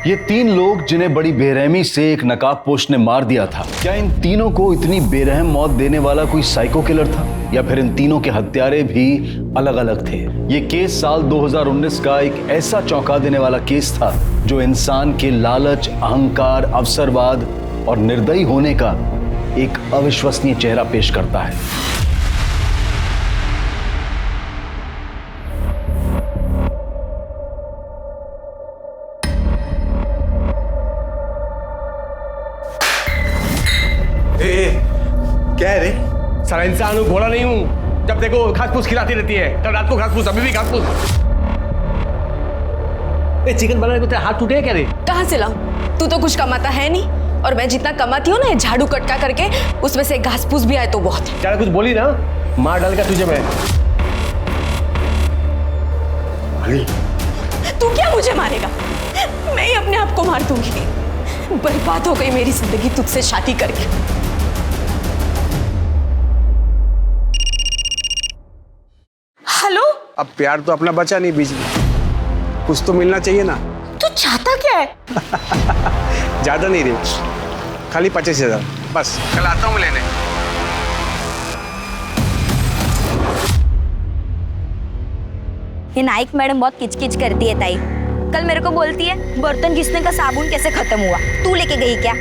ये तीन लोग जिन्हें बड़ी बेरहमी से एक नकाबपोश ने मार दिया था, क्या इन तीनों को इतनी बेरहम मौत देने वाला कोई साइको किलर था, या फिर इन तीनों के हत्यारे भी अलग अलग थे? ये केस साल 2019 का एक ऐसा चौंका देने वाला केस था जो इंसान के लालच, अहंकार, अवसरवाद और निर्दयी होने का एक अविश्वसनीय चेहरा पेश करता है। क्या है रे? सारा इंसान हूँ, भोला नहीं हूँ। जब देखो घास फूस खिलाती रहती है, कल रात को घास फूस, अभी भी घास फूस। चिकन बनाने को तेरा हाथ टूटे क्या रे? कहाँ से लाऊं? तू तो कुछ कमाता है नहीं, और मैं जितना कमाती हूँ ना झाड़ू कटका करके, उसमें से घास फूस भी आए तो बहुत। ज्यादा कुछ बोली ना, मार डालेगा तुझे मैं। तू क्या मुझे मारेगा? मैं ही अपने आप को मार दूंगी। बर्बाद हो गई मेरी जिंदगी तुझसे शादी करके। हेलो? अब प्यार तो अपना बचा नहीं बीच में, कुछ तो मिलना चाहिए ना। तू चाहता क्या है? ज्यादा नहीं रे, खाली 25,000 बस। कल आता हूँ लेने। ये नाइक मैडम बहुत किचकिच करती है ताई। कल मेरे को बोलती है बर्तन घिसने का साबुन कैसे खत्म हुआ, तू लेके गई क्या?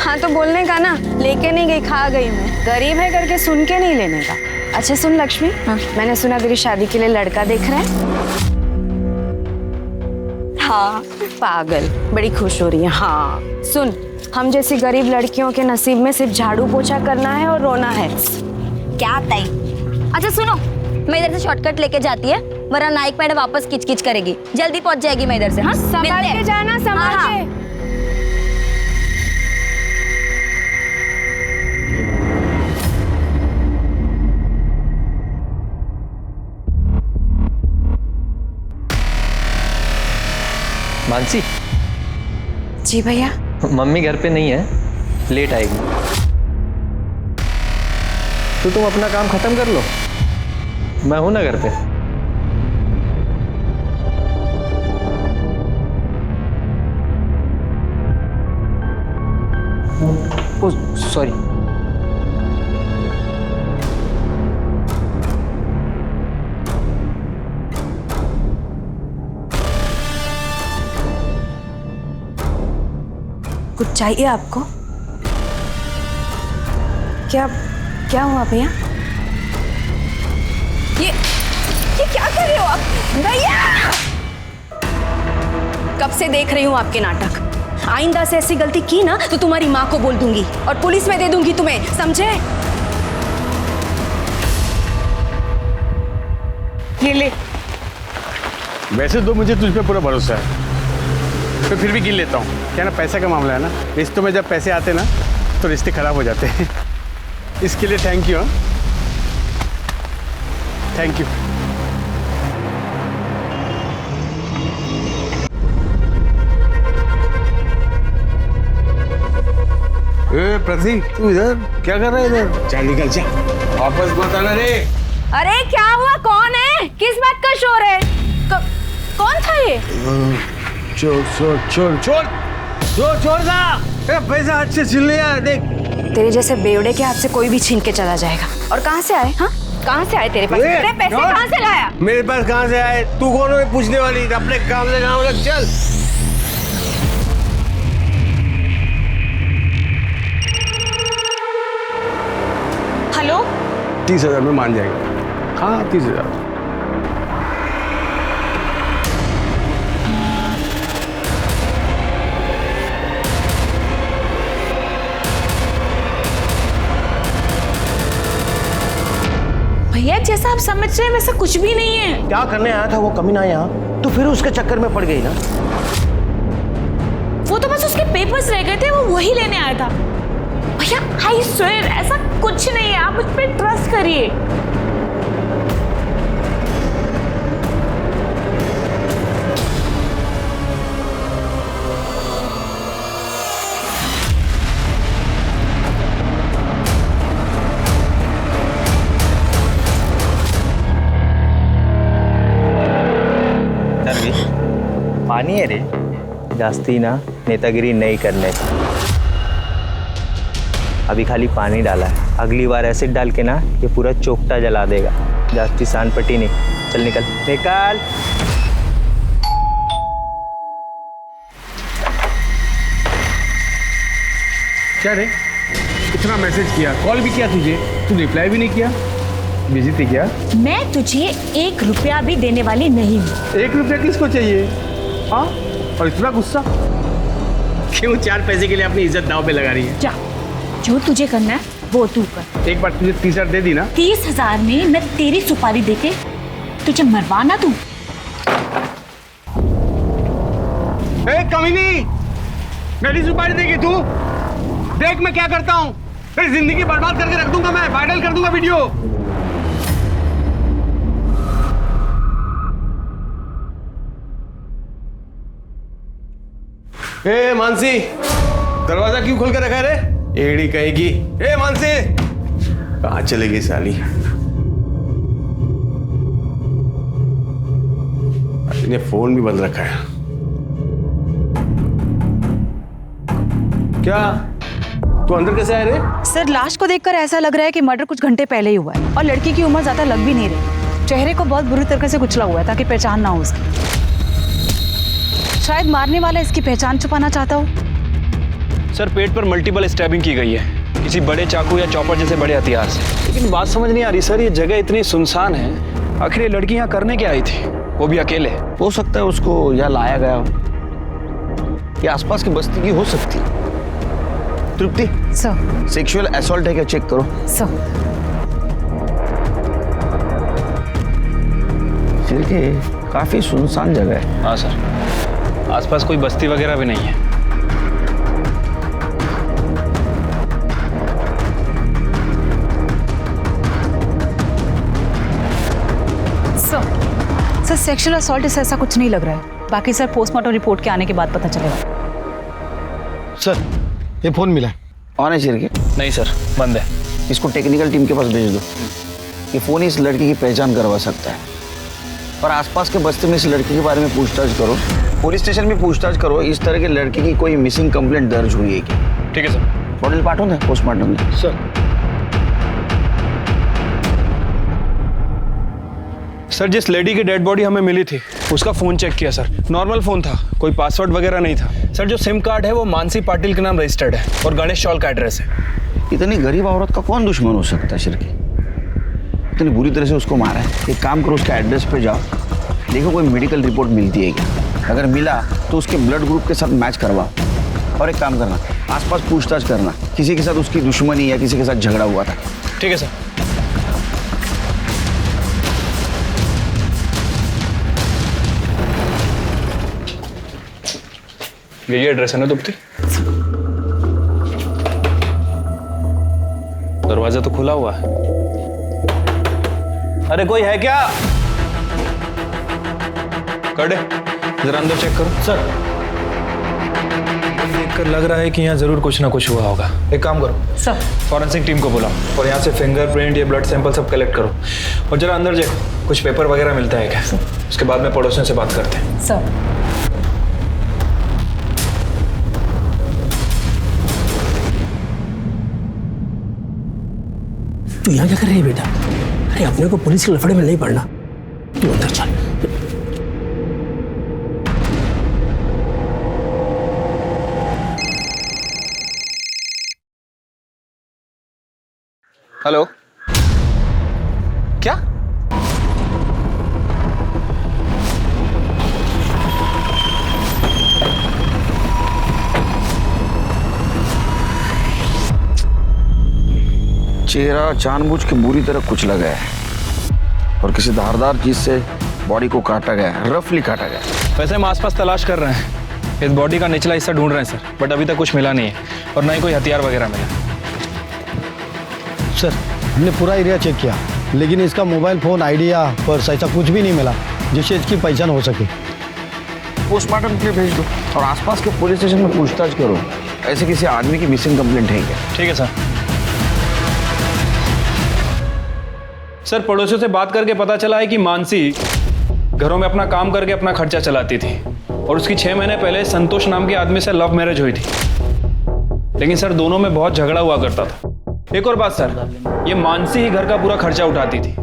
हाँ तो बोलने का ना, लेके नहीं गई, खा गई मैं। गरीब है करके सुन के नहीं लेने का। अच्छा सुन लक्ष्मी, हाँ? मैंने सुना तेरी शादी के लिए लड़का देख रहा है। हाँ। पागल, बड़ी खुश हो रही है। हाँ सुन, हम जैसी गरीब लड़कियों के नसीब में सिर्फ झाड़ू पोछा करना है और रोना है। क्या ताई? अच्छा सुनो, मैं इधर से शॉर्टकट लेके जाती है, वरना नाइक मैडम वापस किचकिच करेगी। जल्दी पहुंच जाएगी मैं इधर से। हाँ संभाल के जाना, संभाल हाँ, के। मानसी। जी भैया। मम्मी घर पे नहीं है, लेट आएगी। तो तुम अपना काम खत्म कर लो, मैं हूं ना घर पे। Oh sorry. कुछ चाहिए आपको? क्या क्या हुआ भैया? ये क्या कर रहे हो आप भैया? कब से देख रही हूँ आपके नाटक। आइंदा से ऐसी गलती की ना तो तुम्हारी माँ को बोल दूंगी और पुलिस में दे दूंगी तुम्हें, समझे? ये ले। वैसे तो मुझे तुझ पे पूरा भरोसा है, तो फिर भी गिन लेता हूँ। क्या ना, पैसे का मामला है ना, रिश्तों में जब पैसे आते ना तो रिश्ते खराब हो जाते हैं। इसके लिए thank you. Thank you. Prateek, तू इधर क्या कर रहा है? इधर चल, निकल जा, वापस मत आना रे। अरे क्या हुआ? कौन है? किस बात का शोर है? कौन था ये? छोड़ दा। पैसा हाथ से छीन लिया, देख। तेरे जैसे बेवड़े के हाथ से कोई भी छीन के चला जाएगा। और कहाँ से आए? हाँ, कहाँ से आए तेरे पास? तेरे पैसे कहाँ से लाया? मेरे पास कहाँ से आए? तू कौन है पूछने वाली? अपने काम से काम लग, चल। हेलो? 30,000 में मान जाएगा। हाँ 30,000। भैया जैसा आप समझ रहे हैं वैसा कुछ भी नहीं है। क्या करने आया था वो कमीना यहाँ? तो फिर उसके चक्कर में पड़ गई ना। वो तो बस उसके पेपर्स रह गए थे, वो वही लेने आया था। भैया आई स्वेयर ऐसा कुछ नहीं है, आप मुझ पर ट्रस्ट करिए। पानी है रे। जास्ती ना नेतागिरी नहीं करने का। अभी खाली पानी डाला है, अगली बार एसिड डाल के ना ये पूरा चोखटा जला देगा। जास्ती सान पट्टी नहीं। चल निकल निकाल। क्या रे, इतना मैसेज किया, कॉल भी किया तुझे, तू रिप्लाई भी नहीं किया। बिजी थी क्या? मैं तुझे 1 रुपया भी देने वाली नहीं हूँ। 1 रुपया किसको चाहिए? हाँ, और इतना गुस्सा क्यों? 4 पैसे के लिए अपनी इज्जत दांव पे लगा रही है। जा, जो तुझे करना है वो तू कर। एक बार तुझे 30,000 दे दी ना। 30,000 में मैं तेरी सुपारी देके तुझे मरवाना दूं? ए कमीनी, मेरी सुपारी देगी तू? देख मैं क्या करता हूँ, तेरी जिंदगी बर्बाद करके रख दूंगा, मैं वायरल कर दूंगा वीडियो। ए मानसी, दरवाजा क्यों खोल के रखा है रे? एड़ी कहेगी। ए मानसी, कहाँ चलेगी साली? इन्हें फोन भी बंद रखा है। क्या तू अंदर कैसे आए रे? सर, लाश को देखकर ऐसा लग रहा है कि मर्डर कुछ घंटे पहले ही हुआ है और लड़की की उम्र ज्यादा लग भी नहीं रही। चेहरे को बहुत बुरी तरह से कुचला हुआ है ताकि पहचान ना हो उसकी। शायद मारने वाला इसकी पहचान छुपाना चाहता हो। सर, पेट पर मल्टीपल स्टैबिंग की गई है, किसी बड़े चाकू या चॉपर जैसे बड़े हथियार से। लेकिन बात समझ नहीं आ रही सर, ये जगह इतनी सुनसान है, आखिर ये लड़की यहाँ करने क्या आई थी, वो भी अकेले? हो सकता है उसको यहाँ लाया गया हो, ये आसपास की बस्ती की हो सकती है। तृप्ति, सर। सेक्सुअल असॉल्ट है क्या, चेक करो। सर। फिर काफी सुनसान जगह है। हाँ सर, आसपास कोई बस्ती वगैरह भी नहीं है। सर, सेक्सुअल असॉल्ट से ऐसा कुछ नहीं लग रहा है। बाकी सर पोस्टमार्टम रिपोर्ट के आने के बाद पता चलेगा। सर, ये फोन मिला है, ऑन है चिर के? नहीं सर, बंद है। इसको टेक्निकल टीम के पास भेज दो। ये फोन इस लड़की की पहचान करवा सकता है। और आसपास के बस्ती में इस लड़की के बारे में पूछताछ करो, पुलिस स्टेशन में पूछताछ करो, इस तरह के लड़की की कोई मिसिंग कंप्लेंट दर्ज हुई है क्या? ठीक है सर। बॉडी पाठो ना पोस्टमार्टम में। सर, जिस लेडी की डेड बॉडी हमें मिली थी उसका फ़ोन चेक किया सर, नॉर्मल फ़ोन था, कोई पासवर्ड वगैरह नहीं था। सर, जो सिम कार्ड है वो मानसी पाटिल के नाम रजिस्टर्ड है और गणेश चौल का एड्रेस है। इतनी गरीब औरत का कौन दुश्मन हो सकता है शिरकी? इतनी बुरी तरह से उसको मारा है। एक काम करो, उसके एड्रेस पे जाओ, देखो कोई मेडिकल रिपोर्ट मिलती है क्या। अगर मिला तो उसके ब्लड ग्रुप के साथ मैच करवाओ। और एक काम करना, आसपास पूछताछ करना, किसी के साथ उसकी दुश्मनी या किसी के साथ झगड़ा हुआ था। ठीक है सर। यही एड्रेस है ना दुप्ती? दरवाजा तो खुला हुआ है। अरे कोई है क्या? कड़े, जरा अंदर चेक करो। सर, देखकर लग रहा है कि यहाँ जरूर कुछ ना कुछ हुआ होगा। एक काम करो सर, फॉरेंसिक टीम को बुलाओ और यहाँ से फिंगरप्रिंट या ब्लड सैंपल सब कलेक्ट करो और जरा अंदर देखो कुछ पेपर वगैरह मिलता है क्या। उसके बाद में पड़ोसियों से बात करते हैं। सर। तू यहाँ क्या कर रही है बेटा? अरे अपने को पुलिस के लफड़े में नहीं पड़ना, तू अंदर चल। हेलो, क्या? चेहरा जानबूझ के बुरी तरह कुचला गया है और किसी धारदार चीज से बॉडी को काटा गया है, रफली काटा गया है। वैसे हम आसपास तलाश कर रहे हैं, इस बॉडी का निचला हिस्सा ढूंढ रहे हैं सर, बट अभी तक कुछ मिला नहीं है और ना ही कोई हथियार वगैरह मिला। सर, हमने पूरा एरिया चेक किया लेकिन इसका मोबाइल फ़ोन, आईडी या पर्स ऐसा कुछ भी नहीं मिला जिससे इसकी पहचान हो सके। पोस्टमार्टम के लिए भेज दो और आसपास के पुलिस स्टेशन में पूछताछ करो, ऐसे किसी आदमी की मिसिंग कंप्लेंट है क्या। ठीक है सर। सर, पड़ोसियों से बात करके पता चला है कि मानसी घरों में अपना काम करके अपना खर्चा चलाती थी और उसकी 6 महीने पहले संतोष नाम के आदमी से लव मैरिज हुई थी। लेकिन सर दोनों में बहुत झगड़ा हुआ करता था। एक और बात सर, ये मानसी ही घर का पूरा खर्चा उठाती थी।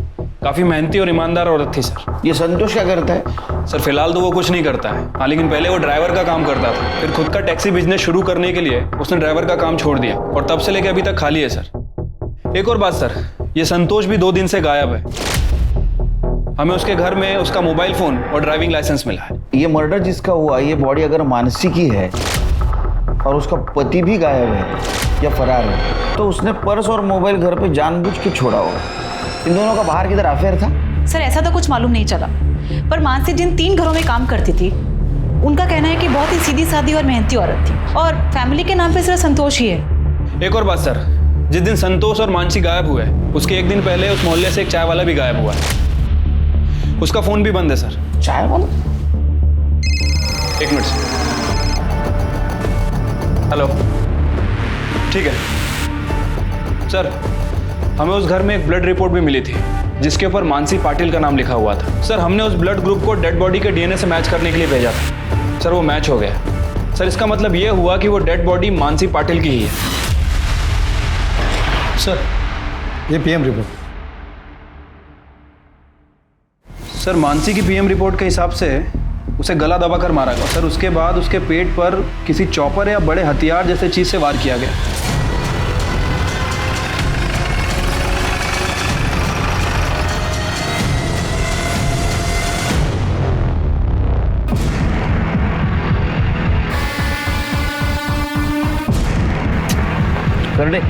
काफी मेहनती और ईमानदार औरत थी सर। ये संतोष क्या करता है? सर फिलहाल तो वो कुछ नहीं करता है, हाँ, लेकिन पहले वो ड्राइवर का काम करता था। फिर खुद का टैक्सी बिजनेस शुरू करने के लिए उसने ड्राइवर का काम छोड़ दिया और तब से लेके अभी तक खाली है सर। एक और बात सर, ये संतोष भी 2 दिन से गायब है। हमें उसके घर में उसका मोबाइल फोन और ड्राइविंग लाइसेंस मिला है। ये मर्डर जिसका हुआ, ये बॉडी अगर मानसी की है और उसका पति भी गायब है या फरार है, तो उसने पर्स और मोबाइल घर पे जानबूझ के छोड़ा होगा। इन दोनों का बाहर किधर अफेयर था? सर ऐसा तो कुछ मालूम नहीं चला, पर मानसी जिन 3 घरों में काम करती थी उनका कहना है कि बहुत ही सीधी सादी और मेहनती औरत थी और फैमिली के नाम पे सिर्फ संतोष ही है। एक और बात सर, जिस दिन संतोष और मानसी गायब हुए उसके 1 दिन पहले उस मोहल्ले से एक चाय वाला भी गायब हुआ है। उसका फोन भी बंद है सर। चाय वाला? 1 मिनट सर। हेलो, ठीक है सर, हमें उस घर में एक ब्लड रिपोर्ट भी मिली थी जिसके ऊपर मानसी पाटिल का नाम लिखा हुआ था। सर हमने उस ब्लड ग्रुप को डेड बॉडी के डीएनए से मैच करने के लिए भेजा था। सर वो मैच हो गया। सर इसका मतलब ये हुआ कि वो डेड बॉडी मानसी पाटिल की ही है। सर ये पीएम रिपोर्ट। सर मानसी की पीएम रिपोर्ट के हिसाब से उसे गला दबाकर मारा गया। सर उसके बाद उसके पेट पर किसी चॉपर या बड़े हथियार जैसे चीज से वार किया गया। कर दे,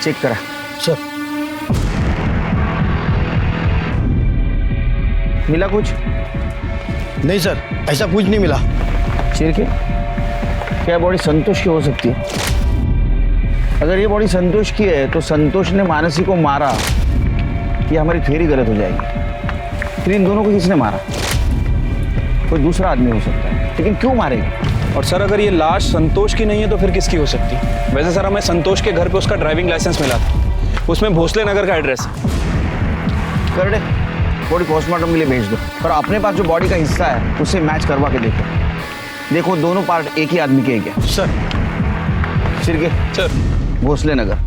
चेक करा। सर मिला कुछ? नहीं सर, ऐसा कुछ नहीं मिला। चिरके, क्या बॉडी संतोष की हो सकती है? अगर ये बॉडी संतोष की है तो संतोष ने मानसी को मारा, ये हमारी थ्योरी गलत हो जाएगी। फिर इन दोनों को किसने मारा? कोई दूसरा आदमी हो सकता है, लेकिन क्यों मारेगा? और सर अगर ये लाश संतोष की नहीं है तो फिर किसकी हो सकती है? वैसे सर हमें संतोष के घर पे उसका ड्राइविंग लाइसेंस मिला था, उसमें भोसले नगर का एड्रेस है। कर दे, बॉडी पोस्टमार्टम के लिए भेज दो और अपने पास जो बॉडी का हिस्सा है उसे मैच करवा के देखो दोनों पार्ट एक ही आदमी के हैं क्या? सर सिरके सर भोसले नगर।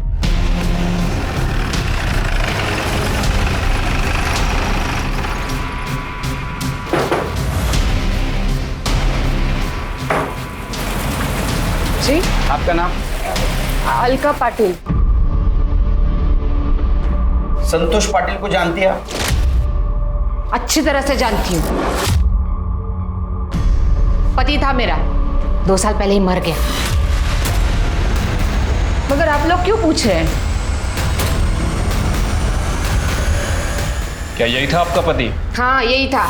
जी आपका नाम? अलका पाटिल। संतोष पाटिल को जानती है आप? अच्छी तरह से जानती हूँ। पति था मेरा, 2 साल पहले ही मर गया। मगर आप लोग क्यों पूछ रहे हैं? क्या यही था आपका पति? हाँ यही था।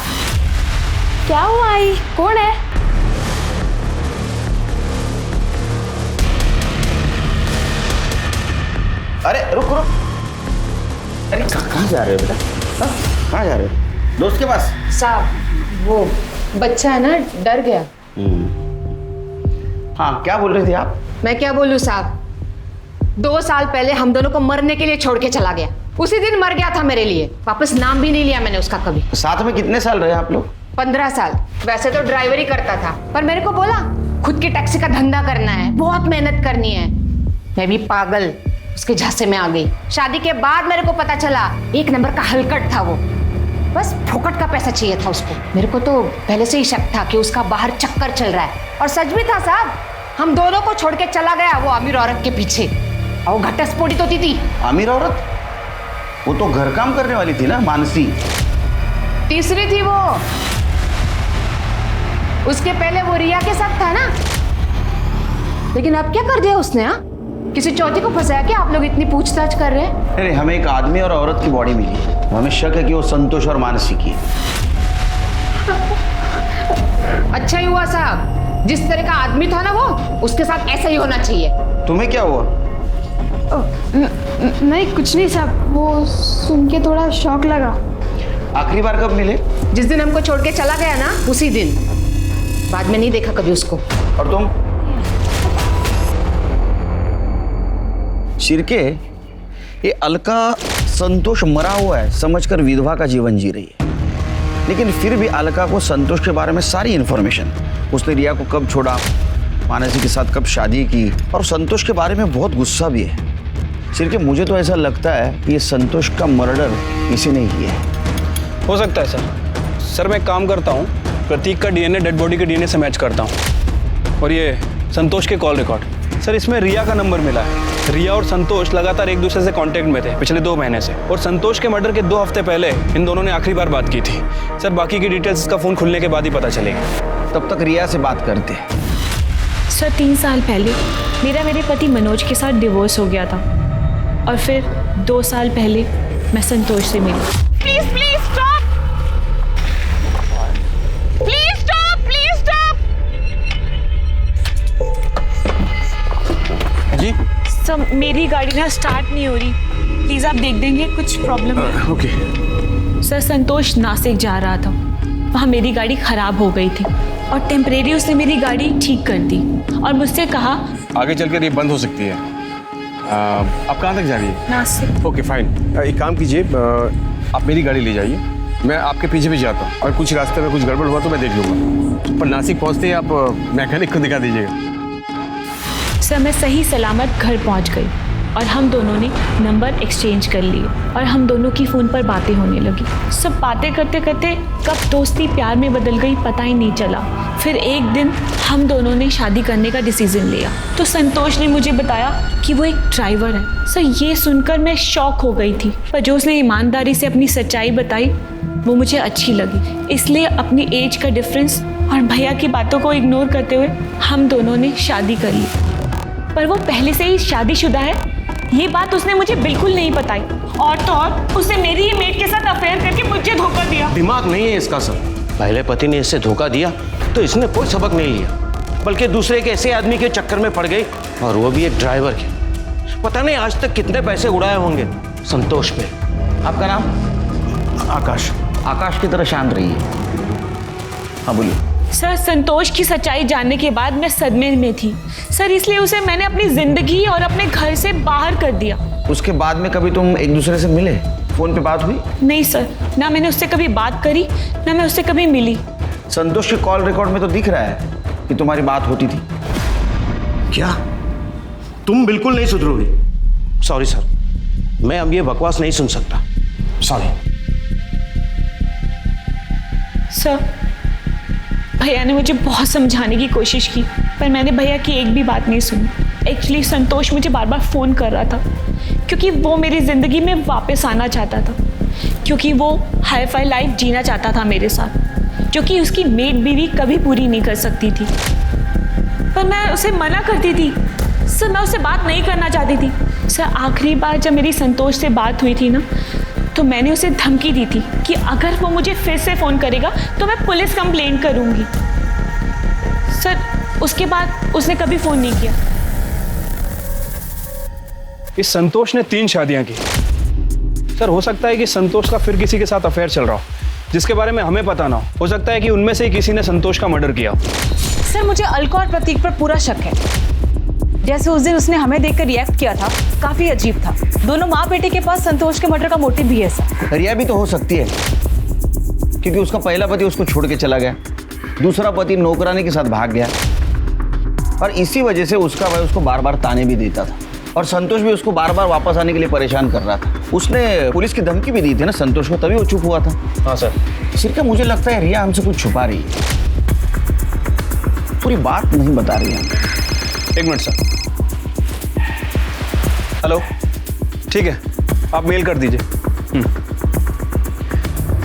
क्या हुआ आई? कौन है? अरे रुक। अरे कहाँ जा रहे हो बेटा? कहाँ जा रहे हो? दोस्त के पास? साहब वो बच्चा है ना, डर गया। हाँ क्या बोल रहे थे आप? मैं क्या बोलूँ साहब, 2 साल पहले हम दोनों को मरने के लिए छोड़ के चला गया। उसी दिन मर गया था मेरे लिए, वापस नाम भी नहीं लिया मैंने उसका कभी। साथ में कितने साल रहे आप लोग? 15 साल। वैसे तो ड्राइवर ही करता था, पर मेरे को बोला खुद की टैक्सी का धंधा करना है, बहुत मेहनत करनी है। मैं भी पागल उसके झांसे में आ गई। शादी के बाद मेरे को पता चला 1 नंबर का हलकट था वो, बस फोकट का पैसा चाहिए था उसको। मेरे को तो पहले से ही शक था कि उसका बाहर चक्कर चल रहा है, और सच भी था साहब। हम दोनों को छोड़ के चला गया वो अमीर औरत के पीछे, और वो घटस्फोटी तो थी। अमीर औरत? वो तो घर काम करने वाली थी ना, मानसी। तीसरी थी वो। उसके पहले वो रिया के साथ था ना, लेकिन अब क्या कर दिया उसने? हाँ, किसी चौथी को फंसाया क्या? आप लोग इतनी पूछताछ कर रहे हैं। अरे हमें एक आदमी और औरत की बॉडी मिली है, हमें शक है कि वो संतोष और मानसी की है। अच्छा ही हुआ साहब, जिस तरह का आदमी था ना वो, उसके साथ ऐसा ही होना चाहिए। तुम्हें क्या हुआ? नहीं कुछ नहीं साहब, वो सुन के थोड़ा शौक लगा। आखिरी बार कब मिले? जिस दिन हमको छोड़ के चला गया ना, उसी दिन। बाद में नहीं देखा कभी उसको। और तुम? शिरके, ये अलका संतोष मरा हुआ है समझकर विधवा का जीवन जी रही है, लेकिन फिर भी अलका को संतोष के बारे में सारी इन्फॉर्मेशन, उसने रिया को कब छोड़ा, मानसी के साथ कब शादी की, और संतोष के बारे में बहुत गुस्सा भी है। सिर्फ मुझे तो ऐसा लगता है कि ये संतोष का मर्डर किसी ने किया है। हो सकता है सर। सर मैं एक काम करता हूँ, प्रतीक का डीएनए डेड बॉडी के डीएनए से मैच करता हूँ, और ये संतोष के कॉल रिकॉर्ड। सर इसमें रिया का नंबर मिला है। रिया और संतोष लगातार एक दूसरे से कांटेक्ट में थे पिछले 2 महीने से, और संतोष के मर्डर के 2 हफ्ते पहले इन दोनों ने आखिरी बार बात की थी। सर बाकी की डिटेल्स इसका फ़ोन खुलने के बाद ही पता चलेगी। तब तक रिया से बात करते हैं। सर 3 साल पहले मेरे पति मनोज के साथ डिवोर्स हो गया था, और फिर 2 साल पहले मैं संतोष से मिली। Please please stop, please stop, please stop. जी सर मेरी गाड़ी ना स्टार्ट नहीं हो रही, प्लीज़ आप देख देंगे, कुछ प्रॉब्लम है। ओके। सर संतोष नासिक जा रहा था, वहाँ मेरी गाड़ी ख़राब हो गई थी और टेम्परेरी उसने मेरी गाड़ी ठीक कर दी और मुझसे कहा आगे चलकर ये बंद हो सकती है। आप कहाँ तक जा रही है? नासिक। ओके फाइन, एक काम कीजिए, आप मेरी गाड़ी ले जाइए, मैं आपके पीछे भी जाता हूँ, और कुछ रास्ते में कुछ गड़बड़ हुआ तो मैं देख लूँगा। पर नासिक पहुँचते ही आप मैकेनिक को दिखा दीजिएगा। सर मैं सही सलामत घर पहुँच गई और हम दोनों ने नंबर एक्सचेंज कर लिए और हम दोनों की फ़ोन पर बातें होने लगी। सब बातें करते करते कब दोस्ती प्यार में बदल गई पता ही नहीं चला। फिर एक दिन हम दोनों ने शादी करने का डिसीजन लिया तो संतोष ने मुझे बताया कि वो एक ड्राइवर है। सर ये सुनकर मैं शॉक हो गई थी, पर जो उसने ईमानदारी से अपनी सच्चाई बताई वो मुझे अच्छी लगी, इसलिए अपनी एज का डिफरेंस और भैया की बातों को इग्नोर करते हुए हम दोनों ने शादी कर ली। पर वो पहले से ही शादीशुदा है, ये बात उसने मुझे बिल्कुल नहीं बताई, और तो और उसने मेरी ही मेड के साथ अफेयर करके मुझे धोखा दिया। दिमाग नहीं है इसका सर। पहले पति ने इससे धोखा दिया तो इसने कोई सबक नहीं लिया, बल्कि दूसरे के ऐसे आदमी के चक्कर में पड़ गई, और वो भी एक ड्राइवर के। पता नहीं आज तक कितने पैसे उड़ाए होंगे संतोष पे। आपका नाम? आकाश। आकाश की तरह शांत रहिए। हाँ बोलिए। सर संतोष की सच्चाई जानने के बाद मैं सदमे में थी सर, इसलिए उसे मैंने अपनी जिंदगी और अपने घर से बाहर कर दिया। उसके बाद में कभी तुम एक दूसरे से मिले? फोन पे बात हुई? नहीं सर, ना मैंने उससे कभी बात करी ना मैं उससे कभी मिली। संतोष के कॉल रिकॉर्ड में तो दिख रहा है कि तुम्हारी बात होती थी। क्या तुम बिल्कुल नहीं सुधरोगे? सॉरी सर, मैं अब ये बकवास नहीं सुन सकता, सॉरी। सर भैया ने मुझे बहुत समझाने की कोशिश की, पर मैंने भैया की एक भी बात नहीं सुनी। एक्चुअली संतोष मुझे बार बार फ़ोन कर रहा था क्योंकि वो मेरी ज़िंदगी में वापस आना चाहता था, क्योंकि वो हाई फाई लाइफ जीना चाहता था मेरे साथ, जो कि उसकी मेड बीवी कभी पूरी नहीं कर सकती थी। पर मैं उसे मना करती थी सर, मैं उससे बात नहीं करना चाहती थी। सर आखिरी बार जब मेरी संतोष से बात हुई थी ना, तो मैंने उसे धमकी दी थी कि अगर वो मुझे फिर से फ़ोन करेगा तो मैं पुलिस कंप्लेंट करूंगी। सर उसके बाद उसने कभी फ़ोन नहीं किया। इस संतोष ने 3 शादियां की। सर हो सकता है कि संतोष का फिर किसी के साथ अफेयर चल रहा हो जिसके बारे में हमें पता ना हो सकता है कि उनमें से ही किसी ने संतोष का मर्डर किया। सर मुझे अलका और प्रतीक पर पूरा शक है। जैसे उस दिन उसने हमें देखकर रिएक्ट किया था, काफी अजीब था। दोनों माँ बेटे के पास संतोष के मर्डर का मोटिव भी है सर। रिया भी तो हो सकती है, क्योंकि उसका पहला पति उसको छोड़ के चला गया, दूसरा पति नौकरानी के साथ भाग गया, और इसी वजह से उसका भाई उसको बार बार ताने भी देता था, और संतोष भी उसको बार बार वापस आने के लिए परेशान कर रहा था। उसने पुलिस की धमकी भी दी थी ना संतोष को, तभी वो चुप हुआ था। हाँ सर। सिर्फ मुझे लगता है रिया हमसे कुछ छुपा रही है, पूरी बात नहीं बता रही है। एक मिनट सर। हेलो, ठीक है, आप मेल कर दीजिए।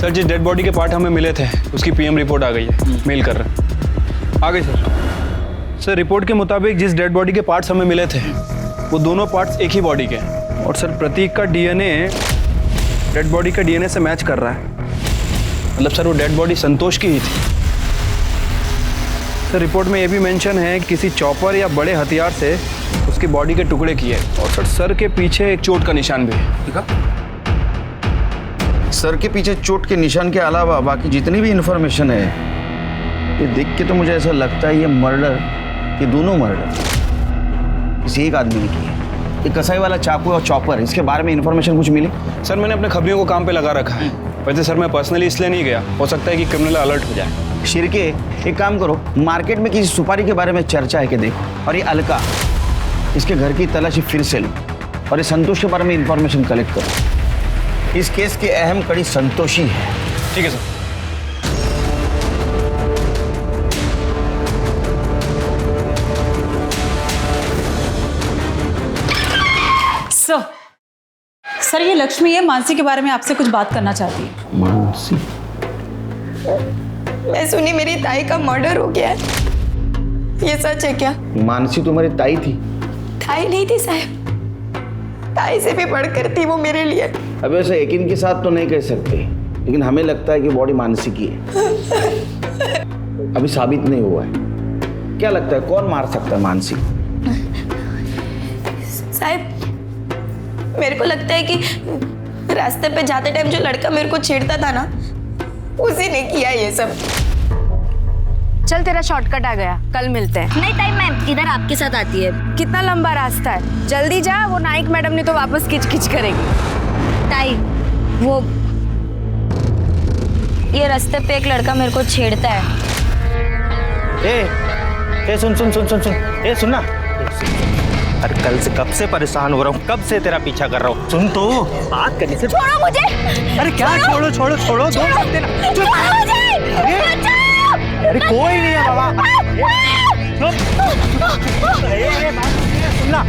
सर जिस डेड बॉडी के पार्ट हमें मिले थे उसकी पीएम रिपोर्ट आ गई है, मेल कर रहे हैं। आ गई सर। सर रिपोर्ट के मुताबिक जिस डेड बॉडी के पार्ट्स हमें मिले थे वो दोनों पार्ट्स एक ही बॉडी के हैं, और सर प्रतीक का डीएनए डेड बॉडी का डीएनए से मैच कर रहा है। मतलब सर वो डेड बॉडी संतोष की ही थी। सर रिपोर्ट में ये भी मेंशन है कि किसी चॉपर या बड़े हथियार से उसकी बॉडी के टुकड़े किए, और सर के पीछे एक चोट का निशान भी है। ठीक है, सर के पीछे चोट के निशान के अलावा बाकी जितनी भी इंफॉर्मेशन है, ये देख के तो मुझे ऐसा लगता है ये मर्डर, ये दोनों मर्डर किसी एक आदमी ने किए। ये कसाई वाला चाकू और चॉपर, इसके बारे में इंफॉर्मेशन कुछ मिली? सर मैंने अपने खबरियों को काम पे लगा रखा है, वैसे सर मैं पर्सनली इसलिए नहीं गया, हो सकता है कि क्रिमिनल अलर्ट हो जाए। शिरके, एक काम करो, मार्केट में किसी सुपारी के बारे में चर्चा है कि देखो, और ये अलका, इसके घर की तलाशी फिर से लो और ये संतोष के बारे में इंफॉर्मेशन कलेक्ट करो। इस केस की अहम कड़ी संतोष ही है। ठीक है सर। सर ये लक्ष्मी है, मानसी के बारे में आपसे कुछ बात करना चाहती है। मानसी? मैं सुनी मेरी ताई का मर्डर हो गया है, ये सच है क्या? मानसी तुम्हारी ताई थी? ताई नहीं थी साहब, ताई से भी बढ़कर थी वो मेरे लिए। अब वैसे यकीन के साथ तो नहीं कह सकते, लेकिन हमें लगता है कि बॉडी मानसी की है। अभी साबित नहीं हुआ है। क्या लगता है कौन मार सकता है मानसी? साहब मेरे को लगता है कि रास्ते पे जाते टाइम जो लड़का मेरे को छेड़ता था ना, उसी ने किया ये सब। चल तेरा शॉर्टकट आ गया, कल मिलते हैं। नहीं ताई, मैं इधर आपके साथ आती है। कितना लंबा रास्ता है, जल्दी जा, वो नाइक मैडम ने तो वापस किच-किच करेगी। ताई वो ये रास्ते पे एक लड़का मेरे को छेड़ता है। ए सुन सुन सुन सुन सुन, ए सुन ना। अरे कल से कब से परेशान हो रहा हूँ, कब से तेरा पीछा कर रहा हूँ। सुन तो, बात करने से छोड़ो मुझे। अरे क्या छोड़ो छोड़ो छोड़ो, दो बात देना। अरे कोई नहीं है बाबा। सुनना।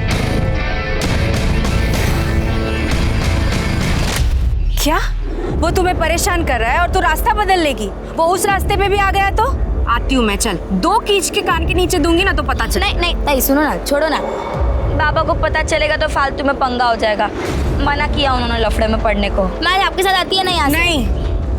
क्या वो तुम्हें परेशान कर रहा है और तू रास्ता बदल लेगी? वो उस रास्ते पे भी आ गया तो आती हूँ मैं, चल। दो कीच के कान के नीचे दूंगी ना तो पता चले। नहीं नहीं नहीं, सुनो ना, छोड़ो ना। बाबा को पता चलेगा तो फालतू में पंगा हो जाएगा। मना किया उन्होंने लफड़े में पड़ने को। मैं आपके साथ आती है ना यहाँ से? नहीं,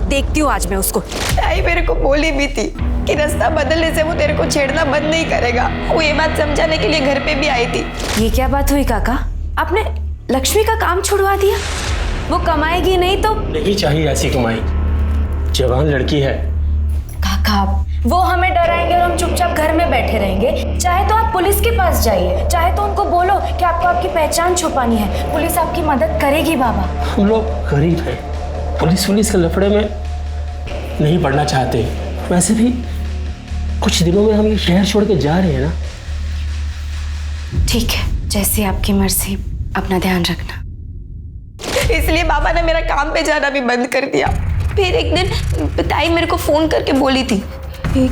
देखती हूँ आज मैं उसको। ताई मेरे को बोली भी थी कि रास्ता बदलने से वो तेरे को छेड़ना बंद नहीं करेगा। वो ये बात समझाने के लिए घर पे भी आई थी। ये क्या बात हुई काका? आपने लक्ष्मी का काम छुड़वा दिया? वो कमाएगी नहीं तो? नहीं चाहिए ऐसी कमाई, जवान लड़की है। काका वो हमें डराएंगे और हम चुपचाप घर में बैठे रहेंगे। चाहे तो आप पुलिस के पास जाइए, चाहे तो उनको बोलो कि आपको आपकी पहचान छुपानी है, पुलिस आपकी मदद करेगी। बाबा हम लोग गरीब हैं, पुलिस के लफड़े में नहीं पड़ना चाहते। वैसे भी कुछ दिनों में हम ये शहर छोड़ के जा रहे हैं ना। ठीक है, जैसी आपकी मर्जी, अपना ध्यान रखना। इसलिए बाबा ने मेरा काम पे जाना भी बंद कर दिया। फिर एक दिन ताई मेरे को फोन करके बोली थी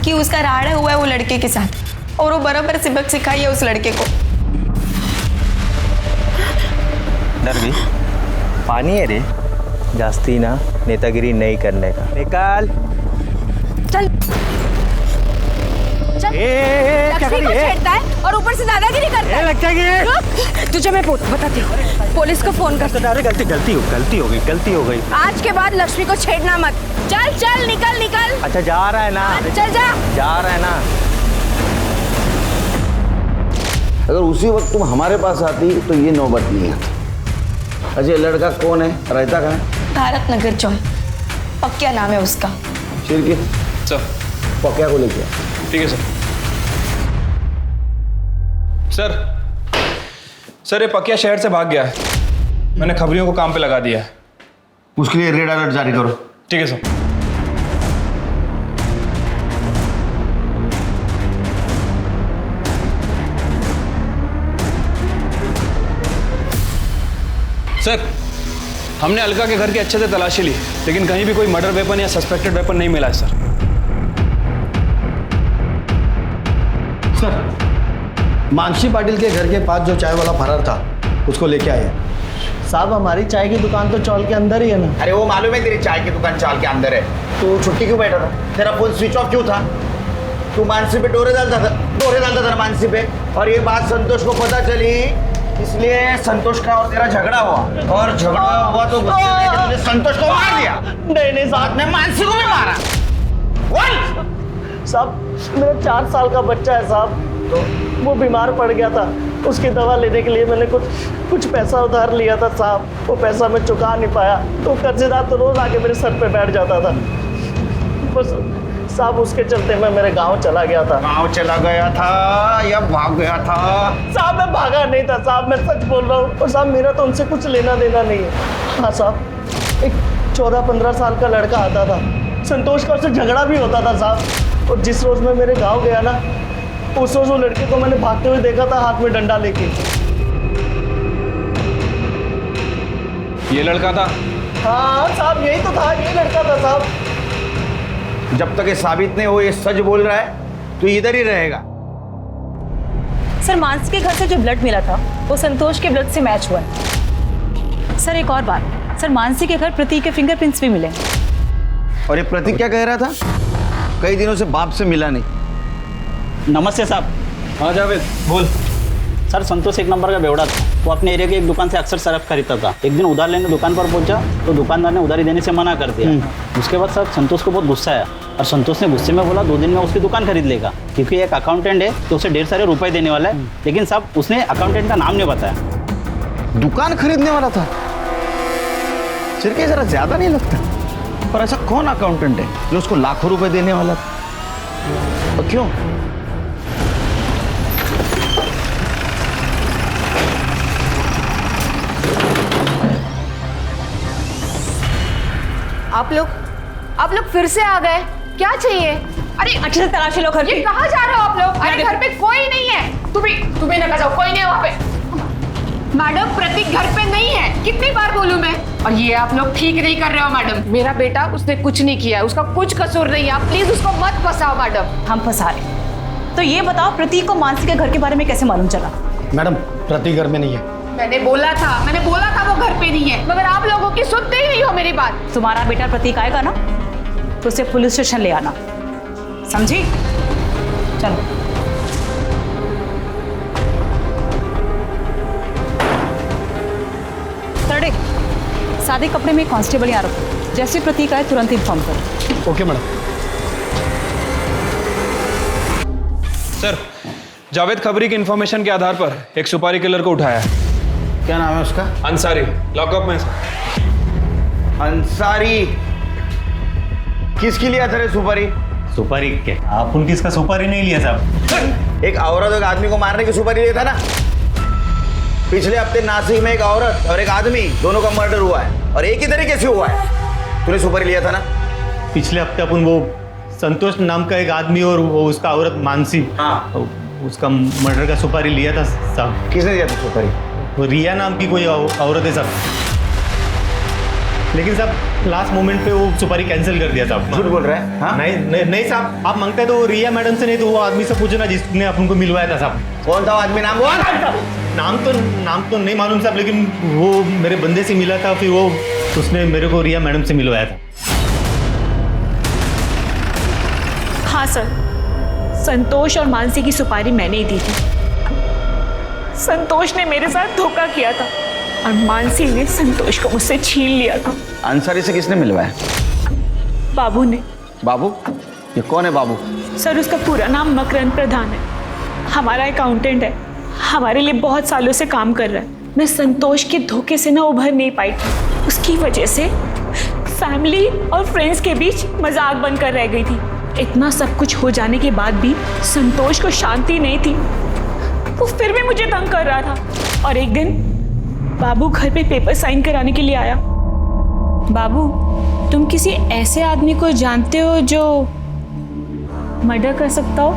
कि उसका राड़ा हुआ है वो लड़के के साथ और वो बराबर सबक सिखाई है उस लड़के को। डर गई? पानी है रे, जास्ती ना नेतागिरी नहीं करने का। निकाल चल चल। लक्ष्मी को छेड़ता है और ऊपर से दादागिरी करता है। लगता है तुझे मैं बताती हूँ, पुलिस को फोन कर। अरे गलती हो गई। आज के बाद लक्ष्मी को छेड़ना मत। चल चल, निकल निकल। अच्छा जा रहा है ना? चल जा रहा है ना। अगर उसी वक्त तुम हमारे पास आती तो ये नौबत नहीं आती। अजय लड़का कौन है, रहता कहाँ है? भारत नगर चौक, पक्या नाम है उसका। शिरके सर पक्या को लेके। ठीक है सर ये पकिया शहर से भाग गया है। मैंने खबरियों को काम पे लगा दिया है। उसके लिए रेड अलर्ट जारी करो। ठीक है सर। सर हमने अलका के घर की अच्छे से तलाशी ली, लेकिन कहीं भी कोई मर्डर वेपन या सस्पेक्टेड वेपन नहीं मिला है सर। सर मानसी पाटिल के घर के पास जो चाय वाला फरार था उसको लेके आए। साहब हमारी चाय की दुकान तो चौल के अंदर ही है ना। अरे वो मालूम है तेरी चाय की दुकान चाल के अंदर है, तो छुट्टी क्यों बैठा था? तेरा फोन स्विच ऑफ क्यों था? तू मानसी पे डोरे डालता था मानसी पे, और ये बात संतोष को पता चली, इसलिए संतोष का और तेरा झगड़ा हुआ, और झगड़ा हुआ तो संतोष को मार दिया। नहीं साहब, ने मानसी को भी मारा। साहब मेरा 4 साल का बच्चा है साहब, तो वो बीमार पड़ गया था, उसकी दवा लेने के लिए मैंने कुछ पैसा उधार लिया था साहब, वो पैसा मैं चुका नहीं पाया, तो कर्जेदार तो रोज आके मेरे सर पे बैठ जाता था। बस साहब उसके चलते मैं मेरे गांव चला गया था। गांव चला गया था या भाग गया था? साहब मैं भागा नहीं था साहब, मैं सच बोल रहा हूँ। और साहब मेरा तो उनसे कुछ लेना देना नहीं है। हाँ साहब, 14-15 साल का लड़का आता था। संतोष का उससे झगड़ा भी होता था साहब। और जिस रोज मैं मेरे गांव गया ना, उस रोज वो लड़के को मैंने भागते हुए देखा था हाथ में डंडा लेके। ये लड़का था? हाँ साहब, यही तो था, यही लड़का था साहब। जब तक ये साबित नहीं हो ये सच बोल रहा है तो इधर ही रहेगा। सर, मानसी के घर से जो ब्लड मिला था वो संतोष के ब्लड से मैच हुआ है। सर एक और बात, सर मानसी के घर प्रतीक के फिंगरप्रिंट्स भी मिले। और ये प्रतीक क्या कह रहा था? कई दिनों से बाप से मिला नहीं। नमस्ते साहब। हाँ जावेद बोल। सर संतोष एक नंबर का बेवड़ा था। वो अपने एरिया की एक दुकान से अक्सर सरफ खरीदता था। एक दिन उधार लेने दुकान पर पहुंचा तो दुकानदार ने उधारी देने से मना कर दिया। उसके बाद सर संतोष को बहुत गुस्सा आया और संतोष ने गुस्से में बोला 2 दिन में उसकी दुकान खरीद लेगा, क्योंकि एक अकाउंटेंट है तो उसे ढेर सारे रुपए देने वाला है। लेकिन साहब उसने अकाउंटेंट का नाम नहीं बताया। दुकान खरीदने वाला था? चिरके जरा ज्यादा नहीं लगता? पर ऐसा कौन अकाउंटेंट है जो उसको लाखों रुपए देने वाला था? और क्यों? आप लोग फिर से आ गए, क्या चाहिए? अरे अच्छे से तलाशी लो घर ये कहाँ जा रहे हो आप लोग? अरे घर पे कोई नहीं है। तुम्हें ना जाओ, कोई नहीं है वहाँ पे। मैडम प्रतीक घर पे नहीं है, कितनी बार बोलूं मैं? और ये आप लोग ठीक नहीं कर रहे हो मैडम। मेरा बेटा उसने कुछ नहीं किया है, उसका कुछ कसूर नहीं है। आप प्लीज उसको मत फंसाओ मैडम। हम फंसा रहे। तो ये बताओ प्रतीक को मानसी के घर के बारे में कैसे मालूम चला? मैडम प्रतीक घर में नहीं है। मैंने बोला था वो घर पे नहीं है, मगर आप लोगों की सुनते ही नहीं हो मेरी बात। तुम्हारा बेटा प्रतीक आएगा ना तो उसे पुलिस स्टेशन ले आना, समझी? चलो। थर्डे, सादे कपड़े में कांस्टेबल यहाँ रखो। जैसे प्रतीक आए तुरंत इन्फॉर्म करो। Okay madam. सर जावेद खबरी की इंफॉर्मेशन के आधार पर एक सुपारी किलर को उठाया है। क्या नाम है उसका? अंसारी, लॉकअप में। अंसारी? किसकी लिया था रे सुपारी? सुपारी क्या? आप किसका सुपारी नहीं लिया साहब? एक औरत और एक आदमी को मारने की सुपारी लिया था ना? पिछले हफ्ते नासिक में एक औरत और एक आदमी दोनों का मर्डर हुआ है और एक ही तरीके से हुआ है। तूने सुपारी लिया था ना? पिछले हफ्ते अपन वो संतोष नाम का एक आदमी और वो उसका औरत मानसी, हाँ, उसका मर्डर का सुपारी लिया था साहब। किसने दिया था सुपारी? वो रिया नाम की कोई औरत है साहब। लेकिन साहब लास्ट मोमेंट पे वो सुपारी कैंसिल कर दिया साहब। झूठ बोल रहा है? हाँ? नहीं साहब, आप मांगते तो रिया मैडम से नहीं तो वो आदमी से पूछो ना जिसने अपन को मिलवाया था साहब। कौन था आदमी? नाम बोल। नाम तो नहीं मालूम साहब, लेकिन वो मेरे बंदे से मिला था, फिर वो उसने मेरे को रिया मैडम से मिलवाया था। हाँ सर, संतोष और मानसी की सुपारी मैंने ही दी थी। संतोष ने मेरे साथ धोखा किया था और मानसी ने संतोष को मुझसे छीन लिया था। अंसारी से किसने मिलवाया? बाबू ने। बाबू? ये कौन है बाबू? सर उसका पूरा नाम मकरंद प्रधान है, हमारा अकाउंटेंट है, हमारे लिए बहुत सालों से काम कर रहा है। मैं संतोष के धोखे से ना उभर नहीं पाई थी, उसकी वजह से फैमिली और फ्रेंड्स के बीच मजाक बनकर रह गई थी। इतना सब कुछ हो जाने के बाद भी संतोष को शांति नहीं थी, वो फिर भी मुझे तंग कर रहा था। और एक दिन बाबू घर पे पेपर साइन कराने के लिए आया। बाबू, तुम किसी ऐसे आदमी को जानते हो जो मर्डर कर सकता हो?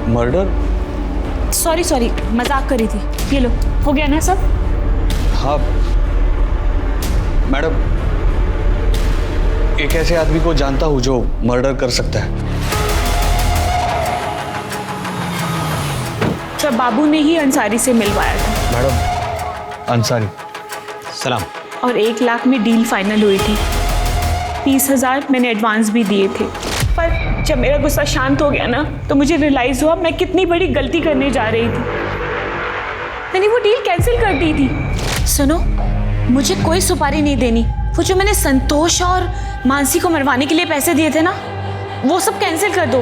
मर्डर? सॉरी, मजाक करी थी। ये लो, हो गया ना सब? हाँ मैडम, एक ऐसे आदमी को जानता हूँ जो मर्डर कर सकता है। तो बाबू ने ही अंसारी से मिलवाया था। मैडम, अंसारी। सलाम। और 1 लाख में डील फाइनल हुई थी। 30,000 मैंने एडवांस भी दिए थे। पर जब मेरा गुस्सा शांत हो गया ना तो मुझे रियलाइज हुआ मैं कितनी बड़ी गलती करने जा रही थी। मैंने वो डील कैंसिल कर दी थी। सुनो, मुझे कोई सुपारी नहीं देनी। वो जो मैंने संतोष और मानसी को मरवाने के लिए पैसे दिए थे ना, वो सब कैंसिल कर दो।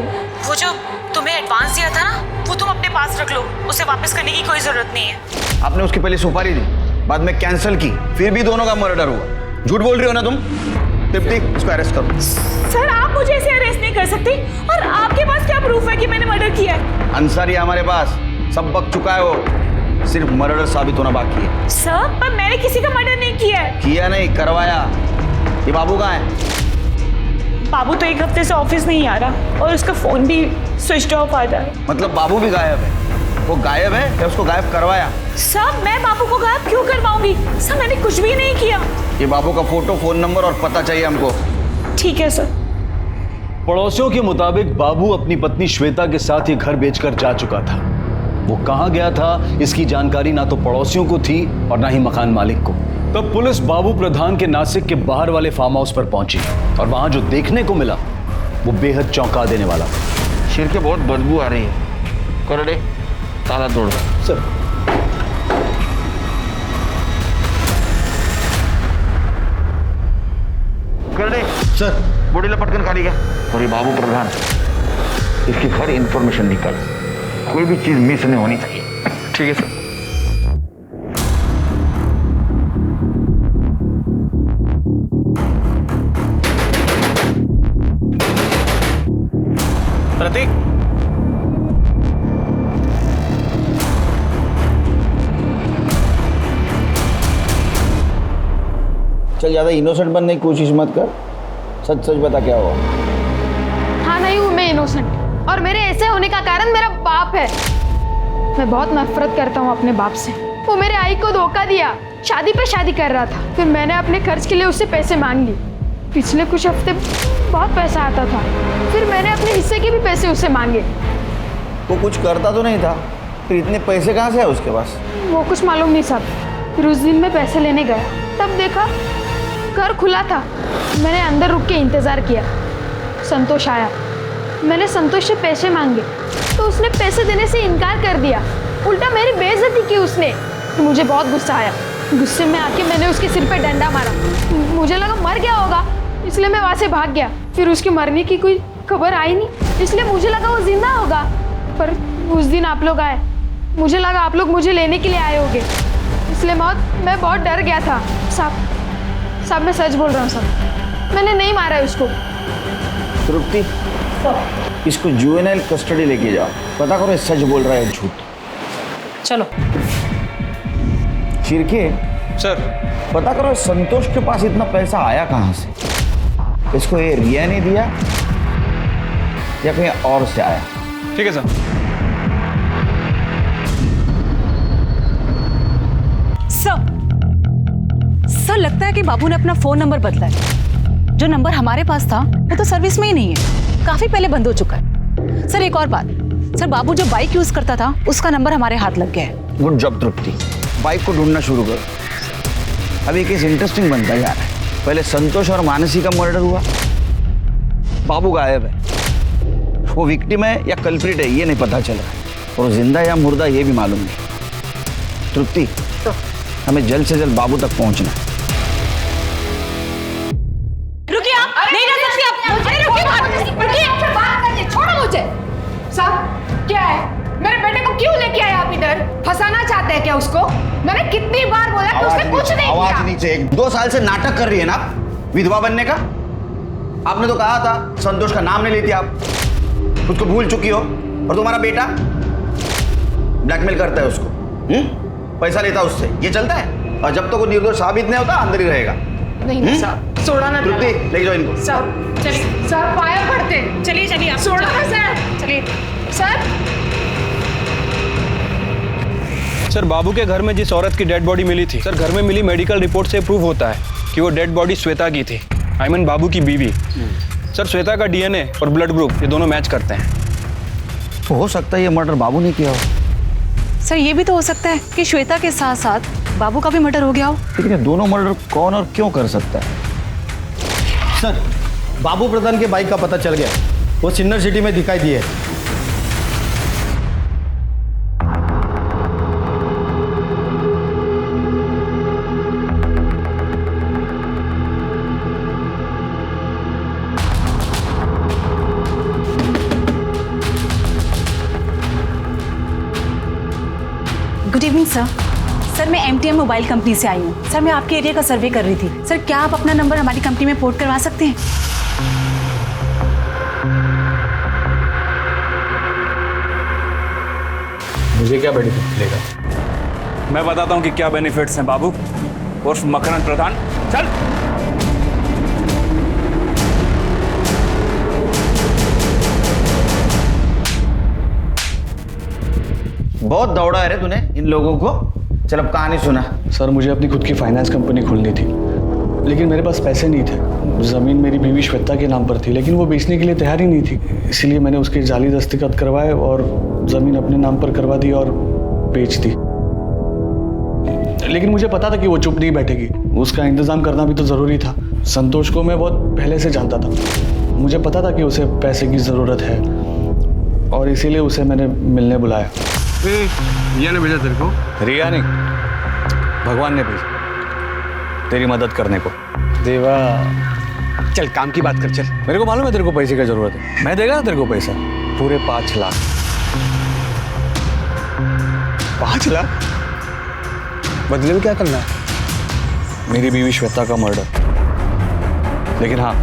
वो जो तुम्हें एडवांस दिया था ना, वो तुम अपने पास रख लो, उसे वापस करने की कोई जरूरत नहीं है। आपने उसकी पहले सुपारी दी, बाद में कैंसिल की, फिर भी दोनों का मर्डर हुआ। झूठ बोल रही हो ना तुम? तृप्ति, इसको अरेस्ट करो। सर आप मुझे ऐसे अरेस्ट नहीं कर सकते। और आपके पास क्या प्रूफ है कि मैंने मर्डर किया है? अंसारी हमारे पास सब बक चुका है वो। सिर्फ मर्डर साबित होना बाकी है। सर पर मैंने किसी का मर्डर नहीं किया है। किया नहीं, करवाया। ये बाबू कहाँ है? बाबू तो एक हफ्ते से ऑफिस नहीं आ रहा और उसका फोन भी स्विच ऑफ आ रहा है। मतलब बाबू भी गायब है? वो गायब है या उसको गायब करवाया? सर मैं बाबू को गायब क्यों करवाऊंगी? सर मैंने कुछ भी नहीं किया। ये बाबू का फोटो, फोन नंबर और पता चाहिए हमको। ठीक है सर। पड़ोसियों के मुताबिक बाबू अपनी पत्नी श्वेता के साथ ये घर बेचकर जा चुका था। वो कहां गया था इसकी जानकारी ना तो पड़ोसियों को थी और ना ही मकान मालिक को। तब पुलिस बाबू प्रधान के नासिक के बाहर वाले फार्म हाउस पर पहुंची और वहां जो देखने को मिला वो बेहद चौंका देने वाला था। शिर के बहुत बदबू आ रही है। कर दे, ताला तोड़। सर कर दे सर। बॉडी लपटकन खाली क्या? और ये बाबू प्रधान, इसकी हर इंफॉर्मेशन निकल, कोई भी चीज मिस नहीं होनी चाहिए। ठीक है सर। प्रतीक, चल ज्यादा इनोसेंट बनने की कोशिश मत कर, सच सच बता क्या हुआ। हाँ नहीं हूँ मैं इनोसेंट, और मेरे ऐसे होने का कारण मेरा बाप है। मैं बहुत नफरत करता हूँ अपने बाप से। वो मेरे आई को धोखा दिया, शादी पे शादी कर रहा था। फिर मैंने अपने खर्च के लिए उससे पैसे मांग लिए। पिछले कुछ हफ्ते बहुत पैसा आता था, फिर मैंने अपने हिस्से के भी पैसे उससे मांगे। वो कुछ करता तो नहीं था, फिर इतने पैसे कहाँ से है उसके पास? वो कुछ मालूम नहीं साहब। फिर उस दिन मैं पैसे लेने गया, तब देखा घर खुला था। मैंने अंदर रुक के इंतज़ार किया। संतोष आया, मैंने संतोष से पैसे मांगे तो उसने पैसे देने से इनकार कर दिया। उल्टा मेरी बेइज्जती की उसने। मुझे बहुत गुस्सा आया। गुस्से में आके मैंने उसके सिर पे डंडा मारा। मुझे लगा मर गया होगा, इसलिए मैं वहाँ से भाग गया। फिर उसके मरने की कोई खबर आई नहीं, इसलिए मुझे लगा वो जिंदा होगा। पर उस दिन आप लोग आए, मुझे लगा आप लोग मुझे लेने के लिए आए होंगे, इसलिए मैं बहुत डर गया था। साहब मैं सच बोल रहा हूँ साहब, मैंने नहीं मारा है उसको। तृप्ति, इसको जुवेनाइल कस्टडी लेके जाओ, पता करो सच बोल रहा है झूठ। चलो। शिरके सर, पता करो संतोष के पास इतना पैसा आया कहाँ से? इसको ये रिया ने दिया या कहीं और से आया? ठीक है सर। सर लगता है कि बाबू ने अपना फोन नंबर बदला है। जो नंबर हमारे पास था वो तो सर्विस में ही नहीं है, काफी पहले बंद हो चुका है। सर एक और बात, सर बाबू जो बाइक यूज करता था उसका नंबर हमारे हाथ लग गया है। गुड जॉब तृप्ति, बाइक को ढूंढना शुरू करो। अभी केस इंटरेस्टिंग बनता जा रहा है। पहले संतोष और मानसी का मर्डर हुआ, बाबू गायब है। वो विक्टिम है या कल्प्रिट है ये नहीं पता चला, और जिंदा या मुर्दा ये भी मालूम नहीं। तृप्ति, हमें जल्द से जल्द बाबू तक पहुंचना है। रुकिए आप, नहीं जा सकती आप। अरे रुकिए, बात करिए, छोड़ो मुझे। साहब क्या है, मेरे बेटे को क्यों लेके आए आप इधर? फंसाना चाहते हैं क्या उसको? मैंने कितनी बार बोला कि उसने कुछ नहीं किया। आवाज नीचे। 2 साल से नाटक कर रही है ना विधवा बनने का। आपने तो कहा था संतोष का नाम नहीं लेती आप, उसको भूल चुकी हो। और तुम्हारा बेटा ब्लैकमेल करता है उसको, पैसा लेता उससे, ये चलता है। और जब तक वो निर्दोष साबित नहीं होता अंदर ही रहेगा। नहीं साहब, छोड़ा ना। तृप्ति, लेके जाओ इनको। साहब चलिए, साहब पाया पड़ते। चलिए चलिए आप, छोड़ो ना सर। चलिए। सर बाबू के घर में जिस औरत की डेड बॉडी मिली थी, सर घर में मिली मेडिकल रिपोर्ट से प्रूव होता है कि वो डेड बॉडी श्वेता की थी, आई मीन बाबू की बीवी। सर श्वेता का डीएनए और ब्लड ग्रुप ये दोनों मैच करते हैं। तो हो सकता है ये मर्डर बाबू ने किया हो। सर ये भी तो हो सकता है कि श्वेता के साथ साथ बाबू का भी मर्डर हो गया हो। लेकिन ये दोनों मर्डर कौन और क्यों कर सकता है? सर बाबू प्रधान के बाइक का पता चल गया, वो सिन्नर सिटी में दिखाई दिए। Good evening sir. सर मैं MTM मोबाइल कंपनी से आई हूँ। सर मैं आपके एरिया का सर्वे कर रही थी। सर क्या आप अपना नंबर हमारी कंपनी में पोर्ट करवा सकते हैं? मुझे क्या बेनिफिट मिलेगा? मैं बताता हूँ कि क्या बेनिफिट्स हैं बाबू उर्फ मकरंद प्रधान। चल। बहुत दौड़ा है रे तूने इन लोगों को। चल अब कहानी सुना। सर मुझे अपनी खुद की फाइनेंस कंपनी खोलनी थी, लेकिन मेरे पास पैसे नहीं थे। ज़मीन मेरी बीवी श्वेता के नाम पर थी, लेकिन वो बेचने के लिए तैयार ही नहीं थी। इसलिए मैंने उसके जाली दस्तखत करवाए और ज़मीन अपने नाम पर करवा दी और बेच दी। लेकिन मुझे पता था कि वो चुप नहीं बैठेगी, उसका इंतज़ाम करना भी तो ज़रूरी था। संतोष को मैं बहुत पहले से जानता था, मुझे पता था कि उसे पैसे की ज़रूरत है और इसीलिए उसे मैंने मिलने बुलाया। रिया ने भेजा तेरे को? रिया नहीं, भगवान ने भेजा तेरी मदद करने को। देवा चल काम की बात कर। चल, मेरे को मालूम है तेरे को पैसे की जरूरत है, मैं देगा ना तेरे को पैसा, पूरे 5 लाख। 5 लाख बदले में क्या करना है? मेरी बीवी श्वेता का मर्डर। लेकिन हाँ,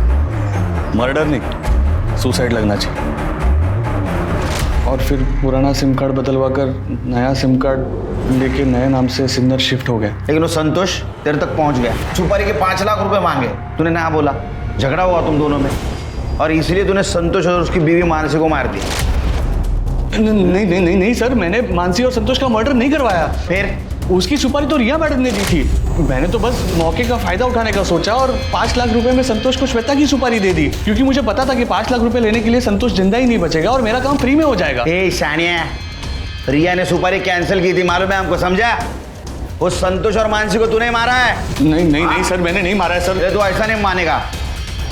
मर्डर नहीं, सुसाइड लगना चाहिए। और फिर पुराना सिम कार्ड बदलवा कर नया सिम कार्ड लेके नए नाम से सिन्नर शिफ्ट हो गया। लेकिन वो संतोष तेरे तक पहुंच गया, सुपारी के 5 लाख रुपए मांगे, तूने ना बोला, झगड़ा हुआ तुम दोनों में और इसलिए तूने संतोष और उसकी बीवी मानसी को मार दिया। नहीं सर, मैंने मानसी और संतोष का मर्डर नहीं करवाया। फिर उसकी सुपारी तो रिया मैडम ने दी थी, मैंने तो बस मौके का फायदा उठाने का सोचा और 5 लाख रुपए में संतोष को श्वेता की सुपारी दे दी, क्योंकि मुझे पता था कि 5 लाख रुपए लेने के लिए संतोष जिंदा ही नहीं बचेगा और मेरा काम फ्री में हो जाएगा। ए शानिया, रिया ने सुपारी कैंसिल की थी, मालूम है हमको, समझा? वो संतोष और मानसी को तूने मारा है? नहीं सर, मैंने नहीं मारा है सर। तो ऐसा नहीं मानेगा।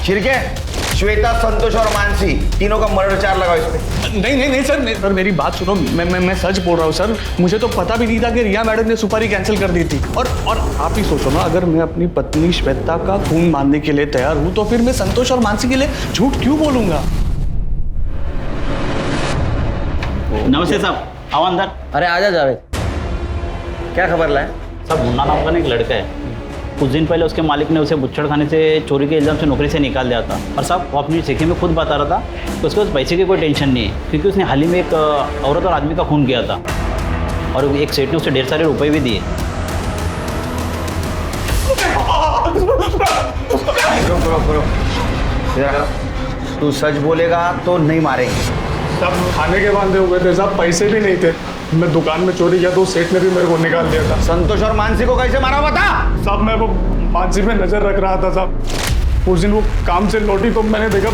छिरके, श्वेता, संतोष और मानसी तीनों का मर्डर चार्ज लगाओ इस पे। नहीं सर, मेरी बात सुनो, मैं सच बोल रहा हूँ सर। मुझे तो पता भी नहीं था कि रिया मैडम ने सुपारी कैंसिल कर दी थी। और आप ही सोचो ना, अगर मैं अपनी पत्नी श्वेता का खून मानने के लिए तैयार हूँ तो फिर मैं संतोष और मानसी के लिए झूठ क्यों बोलूंगा? नमस्ते साहब, आओ अंदर। अरे आजा जावेद, क्या खबर लाए? साहब मुन्ना नाम का एक लड़का है, कुछ दिन पहले उसके मालिक ने उसे बुच्छड़ खाने से चोरी के इल्ज़ाम से नौकरी से निकाल दिया था। और साहब वो अपनी चिट्ठी में खुद बता रहा था कि उसके पास पैसे की कोई टेंशन नहीं है, क्योंकि उसने हाल ही में एक औरत और आदमी का खून किया था और एक सेठ ने उसे ढेर सारे रुपए भी दिए। तू सच बोलेगा तो नहीं मारेंगे। सब खाने के बांधे हुए थे साहब, पैसे भी नहीं थे। मैं दुकान में चोरी किया तो सेठ ने भी मेरे को निकाल दिया था। संतोष और मानसी को कैसे मारा बता? साहब मैं वो मानसी पे नजर रख रहा था साहब। उस दिन वो काम से लौटी तो मैंने देखा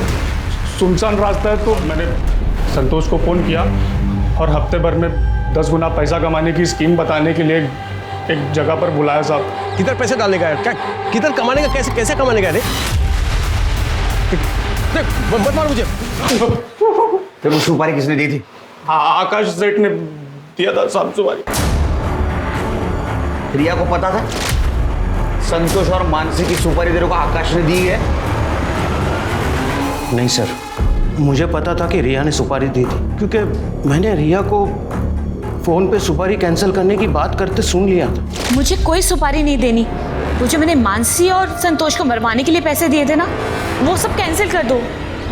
सुनसान रास्ता है, तो मैंने संतोष को फ़ोन किया और हफ्ते भर में 10 गुना पैसा कमाने की स्कीम बताने के लिए एक जगह पर बुलाया साहब। किधर पैसे डालने का है? क्या किधर कमाने का? कैसे कमाने का है? मत मार मुझे। फिर वो सुपारी किसने दी थी? हाँ, आकाश सेठ ने दिया था साहब सुपारी। रिया को पता था संतोष और मानसी की सुपारी तेरे को आकाश ने दी है? नहीं सर, मुझे पता था कि रिया ने सुपारी दी थी, क्योंकि मैंने रिया को फोन पे सुपारी कैंसिल करने की बात करते सुन लिया था। मुझे कोई सुपारी नहीं देनी। वो जो मैंने मानसी और संतोष को मरवाने के लिए पैसे दिए थे ना, वो सब कैंसिल कर दो।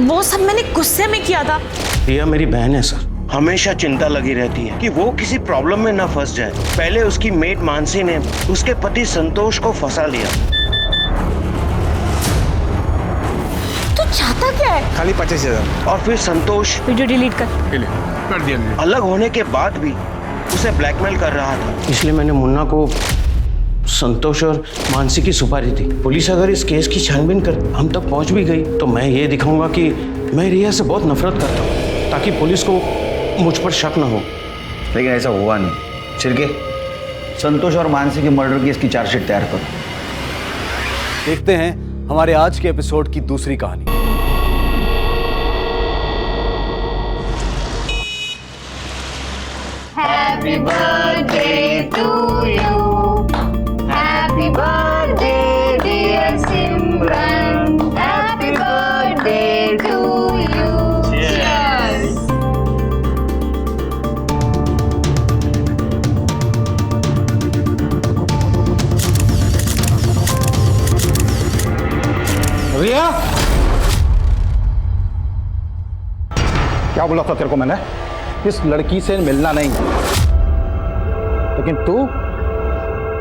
वो सब मैंने गुस्से में किया था। रिया मेरी बहन है सर, हमेशा चिंता लगी रहती है कि वो किसी प्रॉब्लम में ना फंस जाए। पहले उसकी मेट मानसी ने उसके पति संतोष को फंसा लिया। तू चाहता क्या है? खाली 25,000। और फिर संतोष वीडियो डिलीट कर दिया। अलग होने के बाद भी उसे ब्लैकमेल कर रहा था, इसलिए मैंने मुन्ना को संतोष और मानसी की सुपारी दी। पुलिस अगर इस केस की छानबीन कर हम तक पहुंच भी गई तो मैं ये दिखाऊंगा कि मैं रिया से बहुत नफरत करता हूँ, ताकि पुलिस को मुझ पर शक न हो। लेकिन ऐसा हुआ नहीं। छिरके, संतोष और मानसी के मर्डर की इसकी चार्जशीट तैयार करो। देखते हैं हमारे आज के एपिसोड की दूसरी कहानी। Happy birthday to you. Happy birthday dear Simran. Happy birthday to you. Cheers. रिया, क्या बोला था तेरे को मैंने? इस लड़की से मिलना नहीं, लेकिन तू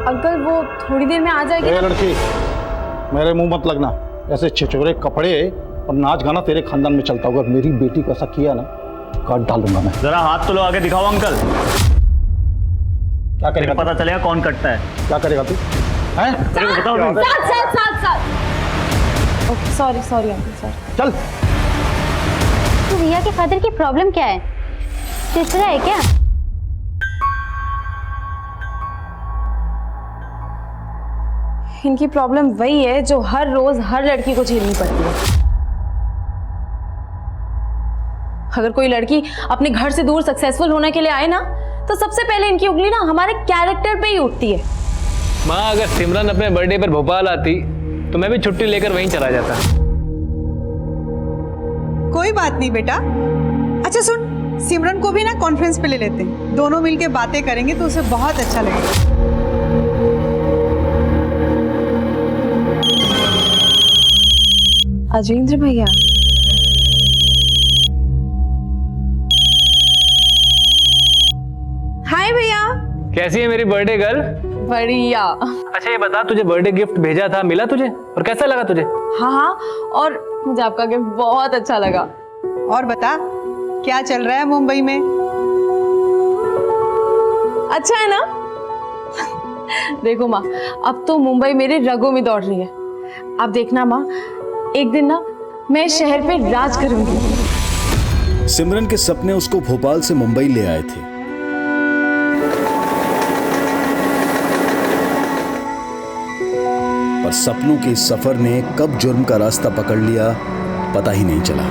अंकल वो थोड़ी देर में आ जाएगी। ए लड़की, मेरे मुंह मत लगना। ऐसे छिछोरे कपड़े और नाच गाना तेरे खानदान में चलता होगा। मेरी बेटी को ऐसा किया ना, काट डालूंगा मैं। जरा हाथ तो लो, आगे दिखाओ अंकल। क्या करेगा? पता चलेगा कौन कटता है। क्या करेगा तू? हैं? तेरे को बताओ नहीं। Okay sorry sorry uncle sorry. चल। तो रिया के फादर की प्रॉब्लम क्या है? तीसरा है क्या? इनकी प्रॉब्लम वही है जो हर रोज हर लड़की को झेलनी पड़ती है। अगर कोई लड़की अपने घर से दूर सक्सेसफुल होने के लिए आए ना, तो सबसे पहले इनकी उंगली ना हमारे कैरेक्टर पे ही उठती है। माँ, अगर सिमरन अपने बर्थडे पर भोपाल आती तो मैं भी छुट्टी लेकर वहीं चला जाता। कोई बात नहीं बेटा। अच्छा सुन, सिमरन को भी ना कॉन्फ्रेंस पे ले लेते हैं, दोनों मिलके बातें करेंगे तो उसे बहुत अच्छा लगेगा। अजेंद्र भैया, हाय भैया। कैसी है मेरी बर्थडे गर्ल? बढ़िया। अच्छा ये बता, तुझे बर्थडे गिफ्ट भेजा था, मिला तुझे? और कैसा लगा तुझे? हाँ हाँ, और मुझे आपका गिफ्ट बहुत अच्छा लगा। और बता, क्या चल रहा है मुंबई में? अच्छा है ना? देखो माँ, अब तो मुंबई मेरे रगों में दौड़ रही है। अब देखना माँ, एक दिन ना मैं इस शहर पे राज करूंगी। सिमरन के सपने उसको भोपाल से मुंबई ले आए थे। पर सपनों के इस सफर ने कब जुर्म का रास्ता पकड़ लिया, पता ही नहीं चला।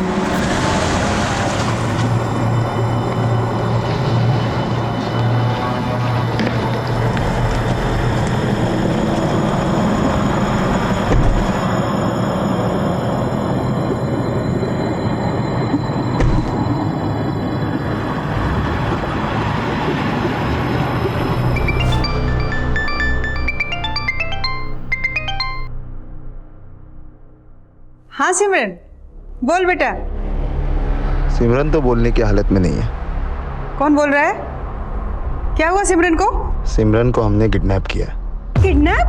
हाँ सिमरन, बोल बेटा। सिमरन तो बोलने की हालत में नहीं है। कौन बोल रहा है? क्या हुआ सिमरन को? सिमरन को हमने किडनैप किया। किडनैप?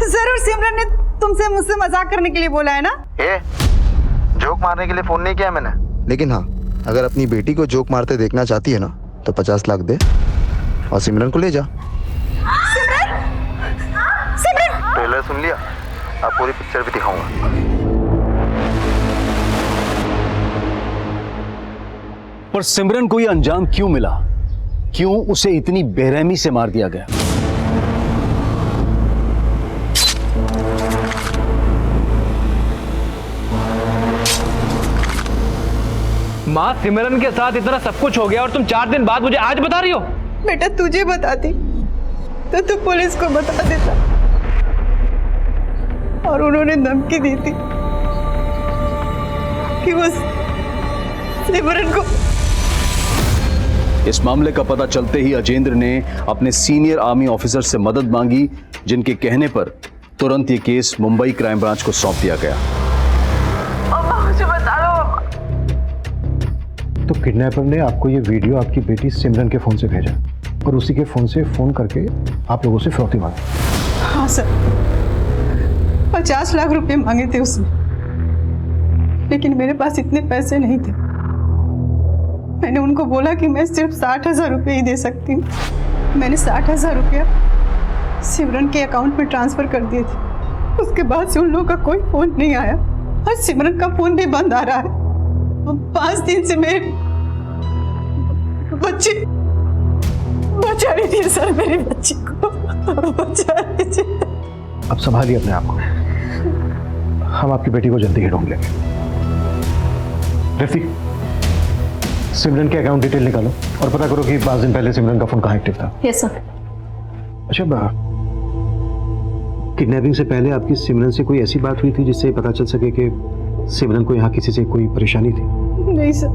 जरूर सिमरन ने तुमसे मुझसे मजाक करने के लिए बोला है ना? जोक मारने के लिए फोन नहीं किया मैंने। लेकिन हाँ, अगर अपनी बेटी को जोक मारते देखना चाहती है ना, तो 50 लाख दे और सिमरन को ले जा। सिमरन! सिमरन! ट्रेलर सुन लिया? आप पूरी पिक्चर भी दिखाऊंगा। पर सिमरन को यह अंजाम क्यों मिला? क्यों उसे इतनी बेरहमी से मार दिया गया? माँ, सिमरन के साथ इतना सब कुछ हो गया और तुम 4 दिन बाद मुझे आज बता रही हो? बेटा तुझे बताती तो तू पुलिस को बता देता, और उन्होंने धमकी दी थी कि वो सिमरन को। इस मामले का पता चलते ही अजेंद्र ने अपने सीनियर आर्मी ऑफिसर से मदद मांगी, जिनके कहने पर तुरंत ये केस मुंबई क्राइम ब्रांच को सौंप दिया गया। मुझे बता दो। तो किडनैपर ने आपको ये वीडियो आपकी बेटी सिमरन के फोन से भेजा और उसी के फोन से फोन करके आप लोगों से फिरौती मांगी? हाँ सर, 50 लाख रुपए मांगे थे उसने, लेकिन मेरे पास इतने पैसे नहीं थे। मैंने उनको बोला कि मैं सिर्फ 60,000 रुपये ही दे सकती हूँ। मैंने 60,000 रुपया सिमरन के अकाउंट में ट्रांसफर कर दिए थे। उसके बाद से उन लोगों का कोई फोन नहीं आया और सिमरन का फोन भी बंद आ रहा है। 5 दिन से मेरे बच्चे बचा लीजिए सर, मेरे बच्चे को बचा लीजिए। अब संभालिए अपने आप को, हम आपकी बेटी को जल्दी ही ढूंढ लेंगे। रफीक, सिमरन के अकाउंट डिटेल निकालो और पता करो कि 5 दिन पहले सिमरन का फोन कहाँ एक्टिव था। Yes sir. अच्छा, किडनैपिंग से पहले आपकी सिमरन से कोई ऐसी बात हुई थी जिससे पता चल सके कि सिमरन को यहाँ किसी से कोई परेशानी थी? नहीं सर,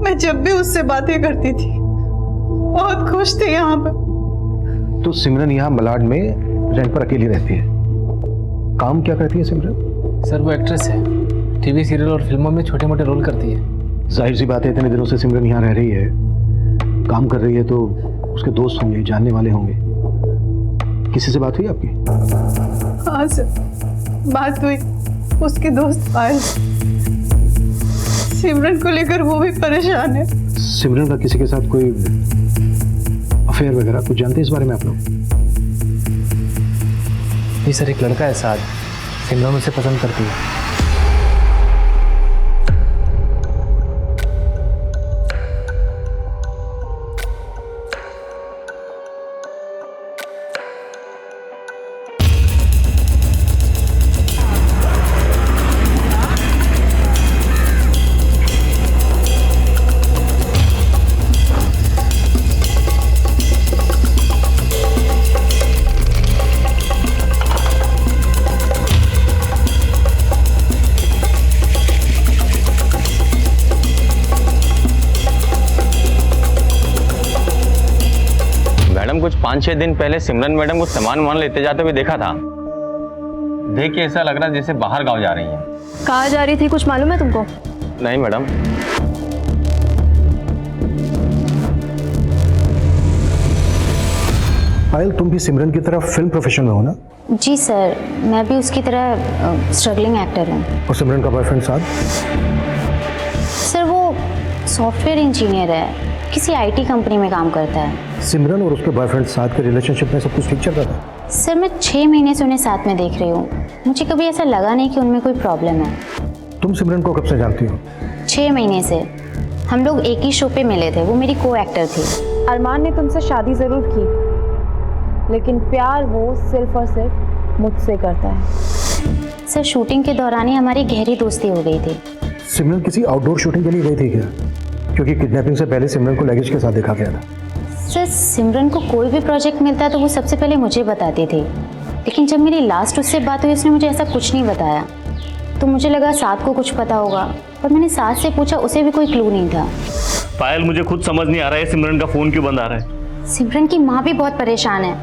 मैं जब भी उससे बातें करती थी बहुत खुश थे यहाँ पर। तो सिमरन यहाँ मलाड में रेंट पर अकेली रहती है। काम क्या करती है सिमरन? सर वो एक्ट्रेस है, टीवी सीरियल और फिल्मों में छोटे मोटे रोल करती है। जाहिर सी बात है, इतने दिनों से सिमरन यहाँ रह रही है, काम कर रही है, तो उसके दोस्त होंगे, जानने वाले होंगे। किसी से बात हुई आपकी? हाँ सर, बात हुई। उसके दोस्त पायल, सिमरन को लेकर वो भी परेशान है। सिमरन का किसी के साथ कोई अफेयर वगैरह कुछ जानते हैं इस बारे में आप लोग? जी सर, एक लड़का है साथ, सिमरन उसे पसंद करती है। कुछ 5-6 दिन पहले सिमरन मैडम को सामान लेते जाते हुए देखा था। देख के ऐसा लग रहा है जैसे बाहर गांव जा रही हैं। कहाँ जा रही थी, कुछ मालूम है तुमको? नहीं मैडम। पायल, तुम भी सिमरन की तरह फिल्म प्रोफेशन में हो ना? जी सर, मैं भी उसकी तरह स्ट्रगलिंग एक्टर हूँ। और सिमरन का बॉयफ्रेंड साथ? सर वो सॉफ्टवेयर इंजीनियर है, किसी आईटी कंपनी में काम करता है। सिमरन और उसके बॉयफ्रेंड साथ के रिलेशनशिप में सब कुछ ठीक चल रहा था? सर मैं 6 महीने से उन्हें साथ में देख रही हूँ, मुझे कभी ऐसा लगा नहीं कि उनमें कोई प्रॉब्लम है। तुम सिमरन को कब से जानती हो? 6 महीने से। हम लोग एक ही शो पे मिले थे, वो मेरी को एक्टर थी। अरमान ने तुमसे शादी जरूर की, लेकिन प्यार वो सिर्फ और सिर्फ मुझसे करता है। सर शूटिंग के दौरान ही हमारी गहरी दोस्ती हो गई थी। सिमरन किसी आउटडोर शूटिंग के लिए गई थी क्या? क्योंकि किडनैपिंग से पहले सिमरन को लगेज के साथ देखा गया था। सर सिमरन को कोई भी प्रोजेक्ट मिलता तो वो सबसे पहले मुझे बताती थी, लेकिन जब मेरी लास्ट उससे बात हुई उसने मुझे ऐसा कुछ नहीं बताया। तो मुझे लगा साथ को कुछ पता होगा, पर मैंने साथ से पूछा, उसे भी कोई क्लू नहीं था। पायल, मुझे खुद समझ नहीं आ रहा है सिमरन का फोन क्यों बंद आ रहा है। सिमरन की माँ भी बहुत परेशान है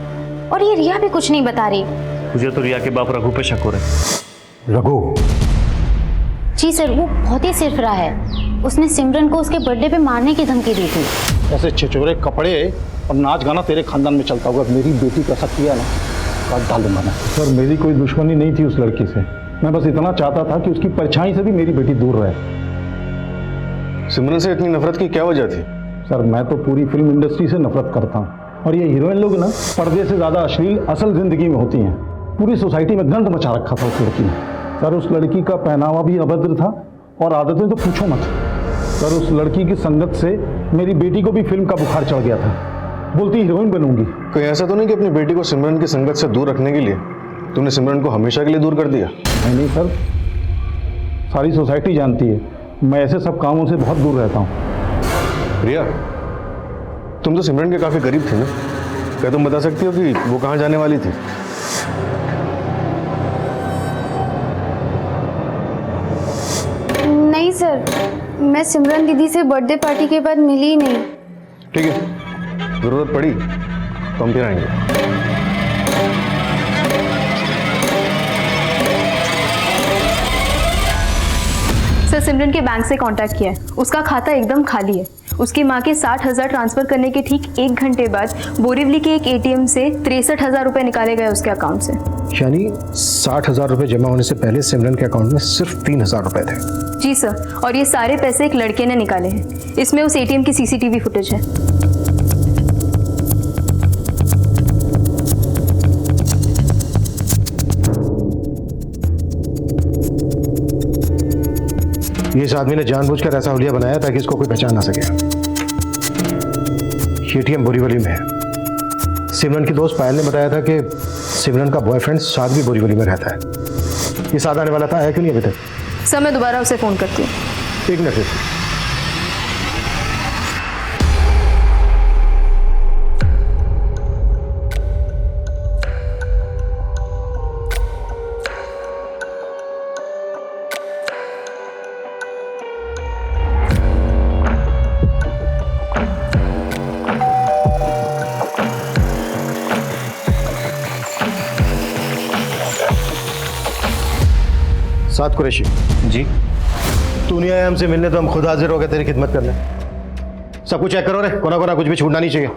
और ये रिया भी कुछ नहीं बता रही। मुझे तो रिया के बाप रघु पे शक हो रहा है। रघु? जी सर, वो बहुत ही सिरफिरा है। उसने सिमरन को उसके बर्थडे पे मारने की धमकी दी थी। ऐसे छिछोरे कपड़े और नाच गाना तेरे खानदान में चलता होगा, मेरी बेटी का शक किया ना, काट डाल दूंगा मैं। सर मेरी कोई दुश्मनी नहीं थी उस लड़की से, मैं बस इतना चाहता था कि उसकी परछाई से भी मेरी बेटी दूर रहे। सिमरन से इतनी नफरत की क्या वजह थी? सर मैं तो पूरी फिल्म इंडस्ट्री से नफरत करता हूँ, और ये हीरोइन लोग ना पर्दे से ज़्यादा अश्लील असल जिंदगी में होती हैं। पूरी सोसाइटी में गंद मचा रखा था उस लड़की ने। सर उस लड़की का पहनावा भी अभद्र था और आदतें तो पूछो मत। सर उस लड़की की संगत से मेरी बेटी को भी फिल्म का बुखार चढ़ गया था, बोलती हीरोइन बनूंगी। कहीं ऐसा तो नहीं कि अपनी बेटी को सिमरन की संगत से दूर रखने के लिए तुमने सिमरन को हमेशा के लिए दूर कर दिया? नहीं सर, सारी सोसाइटी जानती है मैं ऐसे सब कामों से बहुत दूर रहता हूँ। रिया, तुम तो सिमरन के काफ़ी करीब थे ना, क्या तुम बता सकती हो कि वो कहाँ जाने वाली थी? नहीं सर, मैं सिमरन दीदी से बर्थडे पार्टी के बाद मिली ही नहीं। ठीक है, ज़रूरत पड़ी तो हम फिर आएंगे। सर सिमरन के बैंक से कांटेक्ट किया है, उसका खाता एकदम खाली है। उसकी माँ के 60,000 ट्रांसफर करने के ठीक 1 घंटे बाद बोरीवली के एक एटीएम से 63,000 रुपए निकाले गए उसके अकाउंट से। यानी 60,000 रुपए जमा होने से पहले सिमरन के अकाउंट में सिर्फ 3,000 रुपए थे। जी सर, और ये सारे पैसे एक लड़के ने निकाले हैं। इसमें उस एटीएम की सीसीटीवी फुटेज है। ये इस आदमी ने जानबूझकर ऐसा हुलिया बनाया ताकि इसको कोई पहचान ना सके। एटीएम बोरीवली में है। सिमरन की दोस्त पायल ने बताया था कि सिमरन का बॉयफ्रेंड साद भी बोरीवली में रहता है। ये साद आने वाला था, है क्यों नहीं अभी तक? सर मैं दोबारा उसे फोन करती हूँ। 1 मिनट। साद कुरैशी जी। तू नहीं आया हमसे मिलने तो हम खुद हाजिर हो गए तेरी खिदमत करने। सब कुछ चेक करो रे, कोना कोना कुछ भी छूटना नहीं चाहिए।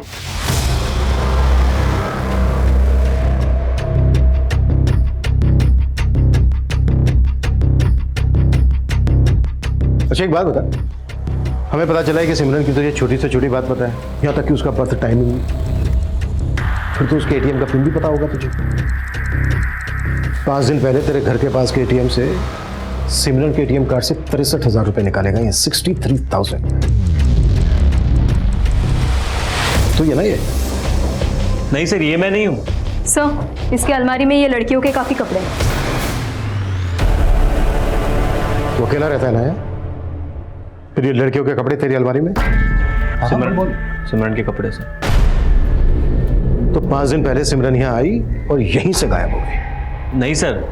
अच्छा एक बात बता, हमें पता चला है कि सिमरन की तो ये छोटी से छोटी बात पता है, यहाँ तक कि उसका बर्थ टाइमिंग, फिर तो उसके एटीएम का पिन भी पता होगा तुझे। 5 दिन पहले तेरे घर के पास के एटीएम से सिमरन के एटीएम कार्ड से 63,000 रुपए निकाले गए, 63,000। तो ये ना ये नहीं सर, ये मैं नहीं हूँ सर। इसके अलमारी में ये लड़कियों के काफी कपड़े हैं। वो अकेला रहता है ना यार, फिर ये लड़कियों के कपड़े तेरी अलमारी में? सिमरन के कपड़े से। तो 5 दिन पहले सिमरन यहाँ आई और यहीं से गायब हो गई। नहीं सर,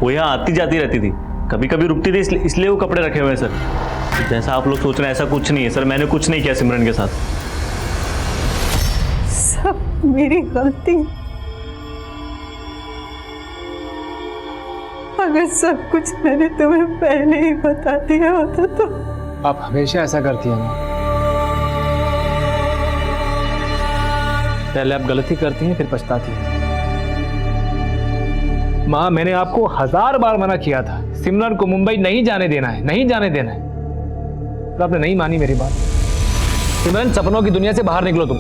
वो यहाँ आती जाती रहती थी, कभी कभी रुकती थी, इसलिए वो कपड़े रखे हुए हैं सर। जैसा आप लोग सोच रहे हैं ऐसा कुछ नहीं है सर, मैंने कुछ नहीं किया सिमरन के साथ। सब मेरी गलती। अगर सब कुछ मैंने तुम्हें पहले ही बता दिया होता तो। आप हमेशा ऐसा करती हैं माँ, पहले आप गलती करती हैं फिर पछताती हैं। माँ मैंने आपको 1000 बार मना किया था, सिमरन को मुंबई नहीं जाने देना है, नहीं जाने देना है, तो आपने नहीं मानी मेरी बात। सिमरन सपनों की दुनिया से बाहर निकलो तुम।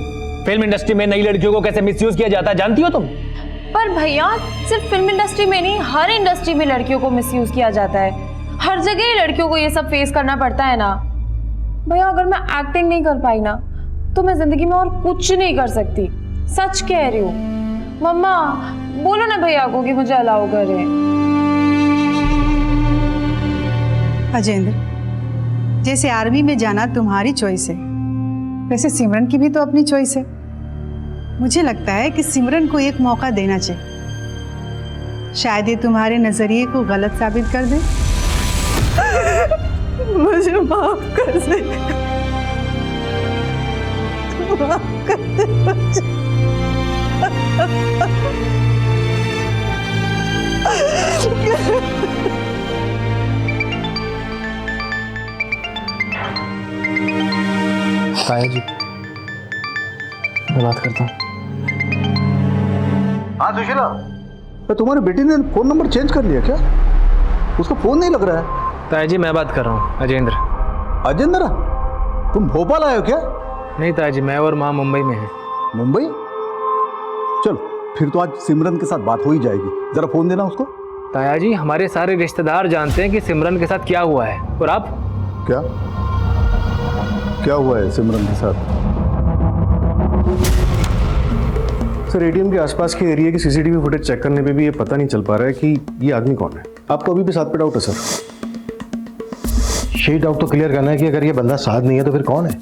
फिल्म इंडस्ट्री में नई लड़कियों को कैसे मिसयूज किया जाता है जानती हो तुम? पर भैया सिर्फ फिल्म इंडस्ट्री में नहीं, हर इंडस्ट्री में लड़कियों को मिसयूज किया जाता है। हर जगह ही लड़कियों को ये सब फेस करना पड़ता है ना भैया। अगर मैं एक्टिंग नहीं कर पाई ना तो मैं जिंदगी में और कुछ नहीं कर सकती, सच कह रही हूँ। मम्मा बोलो ना भैया को कि मुझे अलाउ करें। अजेंद्र, जैसे आर्मी में जाना तुम्हारी चॉइस है, वैसे सिमरन की भी तो अपनी चॉइस है। मुझे लगता है कि सिमरन को एक मौका देना चाहिए, शायद ये तुम्हारे नजरिए को गलत साबित कर दे। मुझे माफ कर दे, माफ कर दे मुझे। ताया जी, मैं बात करता हूँ। हाँ सुशीला, तुम्हारी बेटी ने फोन नंबर चेंज कर लिया क्या? उसका फोन नहीं लग रहा है। ताया जी मैं बात कर रहा हूँ, अजेंद्र। अजेंद्र, तुम भोपाल आए हो क्या? नहीं ताया जी, मैं और माँ मुंबई में हैं। मुंबई? चलो फिर तो आज सिमरन के साथ बात हो ही जाएगी, जरा फोन देना उसको। ताया जी हमारे सारे रिश्तेदार जानते हैं कि सिमरन के साथ क्या हुआ है, और आप? क्या हुआ है सिमरन के साथ? सर एटीएम के आसपास के एरिया की सीसीटीवी फुटेज चेक करने पे भी ये पता नहीं चल पा रहा है कि ये आदमी कौन है। आपको अभी भी साथ पे डाउट है सर? यही डाउट तो क्लियर करना है कि अगर ये बंदा साथ नहीं है तो फिर कौन है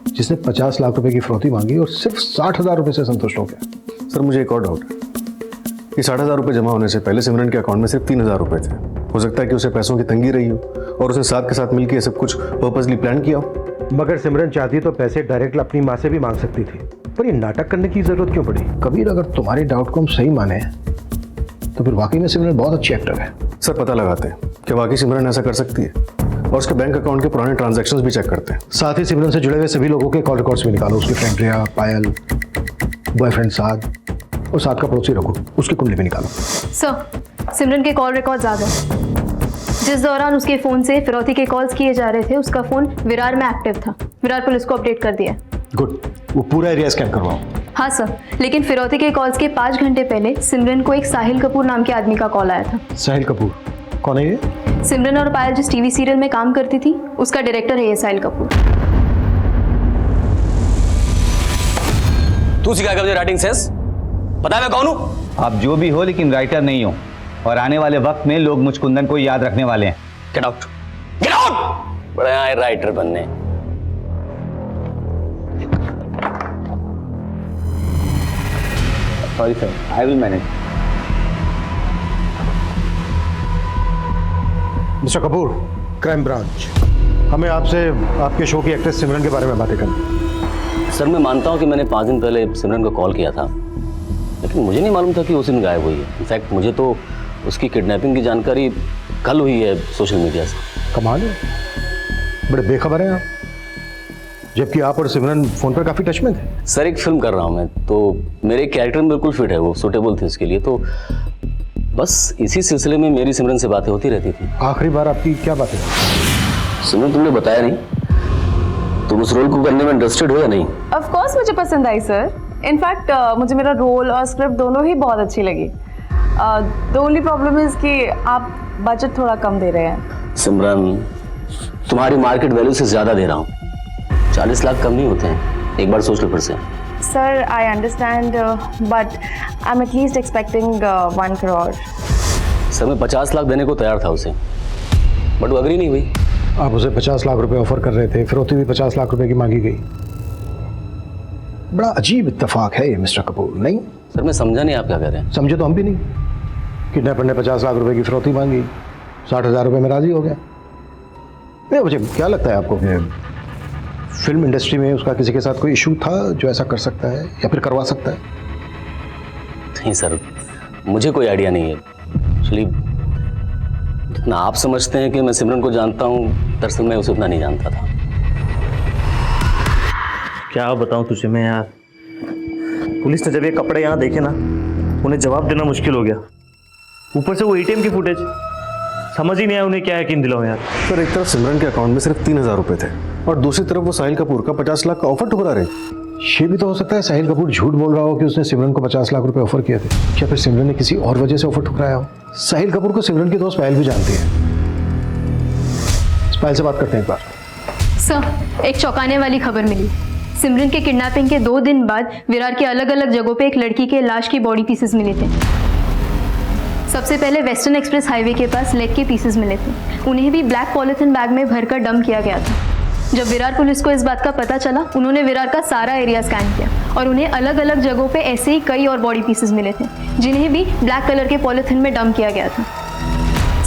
जिसने 50 लाख रुपए की फिरौती मांगी और सिर्फ 60,000 रुपए से संतुष्ट हो गया। सर मुझे एक और डाउट है कि 60,000 रुपए जमा होने से पहले सिमरन के अकाउंट में सिर्फ 3,000 रुपए थे। हो सकता है कि उसे पैसों की तंगी रही हो और उसने साथ के साथ मिलकर ये सब कुछ पर्पसली प्लान किया हो। मगर सिमरन चाहती तो पैसे डायरेक्ट अपनी माँ से भी मांग सकती थी, पर ये नाटक करने की जरूरत क्यों पड़ी? कबीर, अगर तुम्हारे डाउट को हम सही माने तो फिर वाकई में सिमरन बहुत अच्छी एक्टर है। सर पता लगाते हैं कि वाकई सिमरन ऐसा कर सकती है और उसके बैंक अकाउंट के पुराने ट्रांजैक्शंस भी चेक करते हैं। साथ ही सिमरन से जुड़े हुए सभी लोगों के कॉल रिकॉर्ड्स भी निकालो, उसकी फ्रेंड रिया, पायल, बॉयफ्रेंड साद और साथ का पड़ोसी रघु, उसकी कुंडली भी निकालो। सर सिमरन के कॉल रिकॉर्ड्स आ गए। जिस दौरान उसके फोन से फिरौती के कॉल्स किए जा रहे थे उसका फोन विरार में एक्टिव था। विरार पुलिस को अपडेट कर दिया। गुड, वो पूरा एरिया स्कैन करवाओ। हाँ सर, लेकिन फिरौती के कॉल्स के 5 घंटे पहले सिमरन को एक साहिल कपूर नाम के आदमी का कॉल आया था। साहिल कपूर कौन है ये? सिमरन और पायल जिस टीवी सीरियल में काम करती थी उसका डायरेक्टर है ये साहिल कपूर। तू सिखा के मुझे राइटिंग सेंस? पता है मैं कौन हूं? आप जो भी हो लेकिन राइटर नहीं हो, और आने वाले वक्त में लोग मुझ कुंदन को याद रखने वाले हैं। Get out, get out. बड़े आए राइटर बनने। Sorry sir, I will manage. Mister Kapoor, crime branch, हमें आपसे आपके शो की एक्ट्रेस सिमरन के बारे में बातें करनी। सर मैं मानता हूं कि मैंने 5 दिन पहले सिमरन को कॉल किया था, लेकिन मुझे नहीं मालूम था कि उस दिन गायब हुई है। इनफैक्ट मुझे तो उसकी किडनैपिंग की जानकारी कल हुई है सोशल मीडिया से। कमाल है, बड़े बेखबर हैं आप, जबकि आप और सिमरन फोन पर काफी टच में थे। सर एक फिल्म कर रहा हूं मैं, तो मेरे कैरेक्टर में बिल्कुल फिट है, वो सूटेबल थी उसके लिए, तो बस इसी सिलसिले में मेरी सिमरन से बातें होती रहती थी। आखिरी बार आपकी क्या बातें? सिमरन तुमने बताया नहीं, तुम उस रोल को करने में इंटरेस्टेड हो या नहीं? ऑफ कोर्स मुझे पसंद आई सर। इनफैक्ट मुझे मेरा रोल और स्क्रिप्ट दोनों ही बहुत अच्छी लगी। द ओनली प्रॉब्लम इज कि आप बजट थोड़ा कम दे रहे हैं। सिमरन, तुम्हारी मार्केट वैल्यू से ज्यादा दे रहा हूँ। 40 लाख कम नहीं होते हैं, एक बार सोच लो फिर से। Sir I understand but I am at least expecting 1 crore. Sir मैं 50 लाख देने को तैयार था उसे, बट वो अग्री नहीं हुई। आप उसे 50 लाख रुपए ऑफर कर रहे थे, फिरौती भी 50 लाख रुपए की मांगी गई। बड़ा अजीब इत्तेफाक है ये मिस्टर कपूर, नहीं? सर मैं समझा नहीं आप क्या कह रहे हैं। समझे तो हम भी नहीं। किडनैपर ने 50 लाख रुपए की फिरौती मांगी, 60,000 रुपए में राजी हो गया। नहीं, मुझे क्या लगता है आपको कि फिल्म इंडस्ट्री में उसका किसी के साथ कोई इशू था जो ऐसा कर सकता है या फिर करवा सकता है? नहीं सर, मुझे कोई आइडिया नहीं है। एक्चुअली जितना आप समझते हैं कि मैं सिमरन को जानता हूँ, दरअसल मैं उसे उतना नहीं जानता था। क्या बताऊं तुझे मैं यार, पुलिस ने जब ये कपड़े यहाँ देखे ना, उन्हें जवाब देना मुश्किल हो गया। ऊपर से वो ATM की फुटेज, समझ ही नहीं आया उन्हें क्या यकीन दिलाऊं यार। सर एक तरफ सिमरन के अकाउंट में सिर्फ 3,000 रुपए थे और दूसरी तरफ वो साहिल कपूर का 50 लाख का ऑफर ठुकरा रहे। ये भी तो हो सकता है साहिल कपूर झूठ बोल रहा हो कि उसने सिमरन को 50 लाख रुपए ऑफर किए थे, या फिर सिमरन ने किसी और वजह से ऑफर ठुकराया हो। साहिल कपूर को सिमरन की दोस्त पायल भी जानती है। पायल से बात करते हैं एक बार। सर एक चौंकाने वाली खबर मिली। सिमरन के किडनैपिंग के 2 दिन बाद विरार के अलग अलग जगहों पे एक लड़की के लाश के बॉडी पीसेस मिले थे। सबसे पहले वेस्टर्न एक्सप्रेस हाईवे के पास लेग के पीसेस मिले थे। उन्हें भी ब्लैक पॉलिथीन बैग में भरकर डंप किया गया था। जब विरार पुलिस को इस बात का पता चला, उन्होंने विरार का सारा एरिया स्कैन किया और उन्हें अलग अलग जगहों पे ऐसे ही कई और बॉडी पीसेस मिले थे, जिन्हें भी ब्लैक कलर के पॉलिथीन में डंप किया गया था।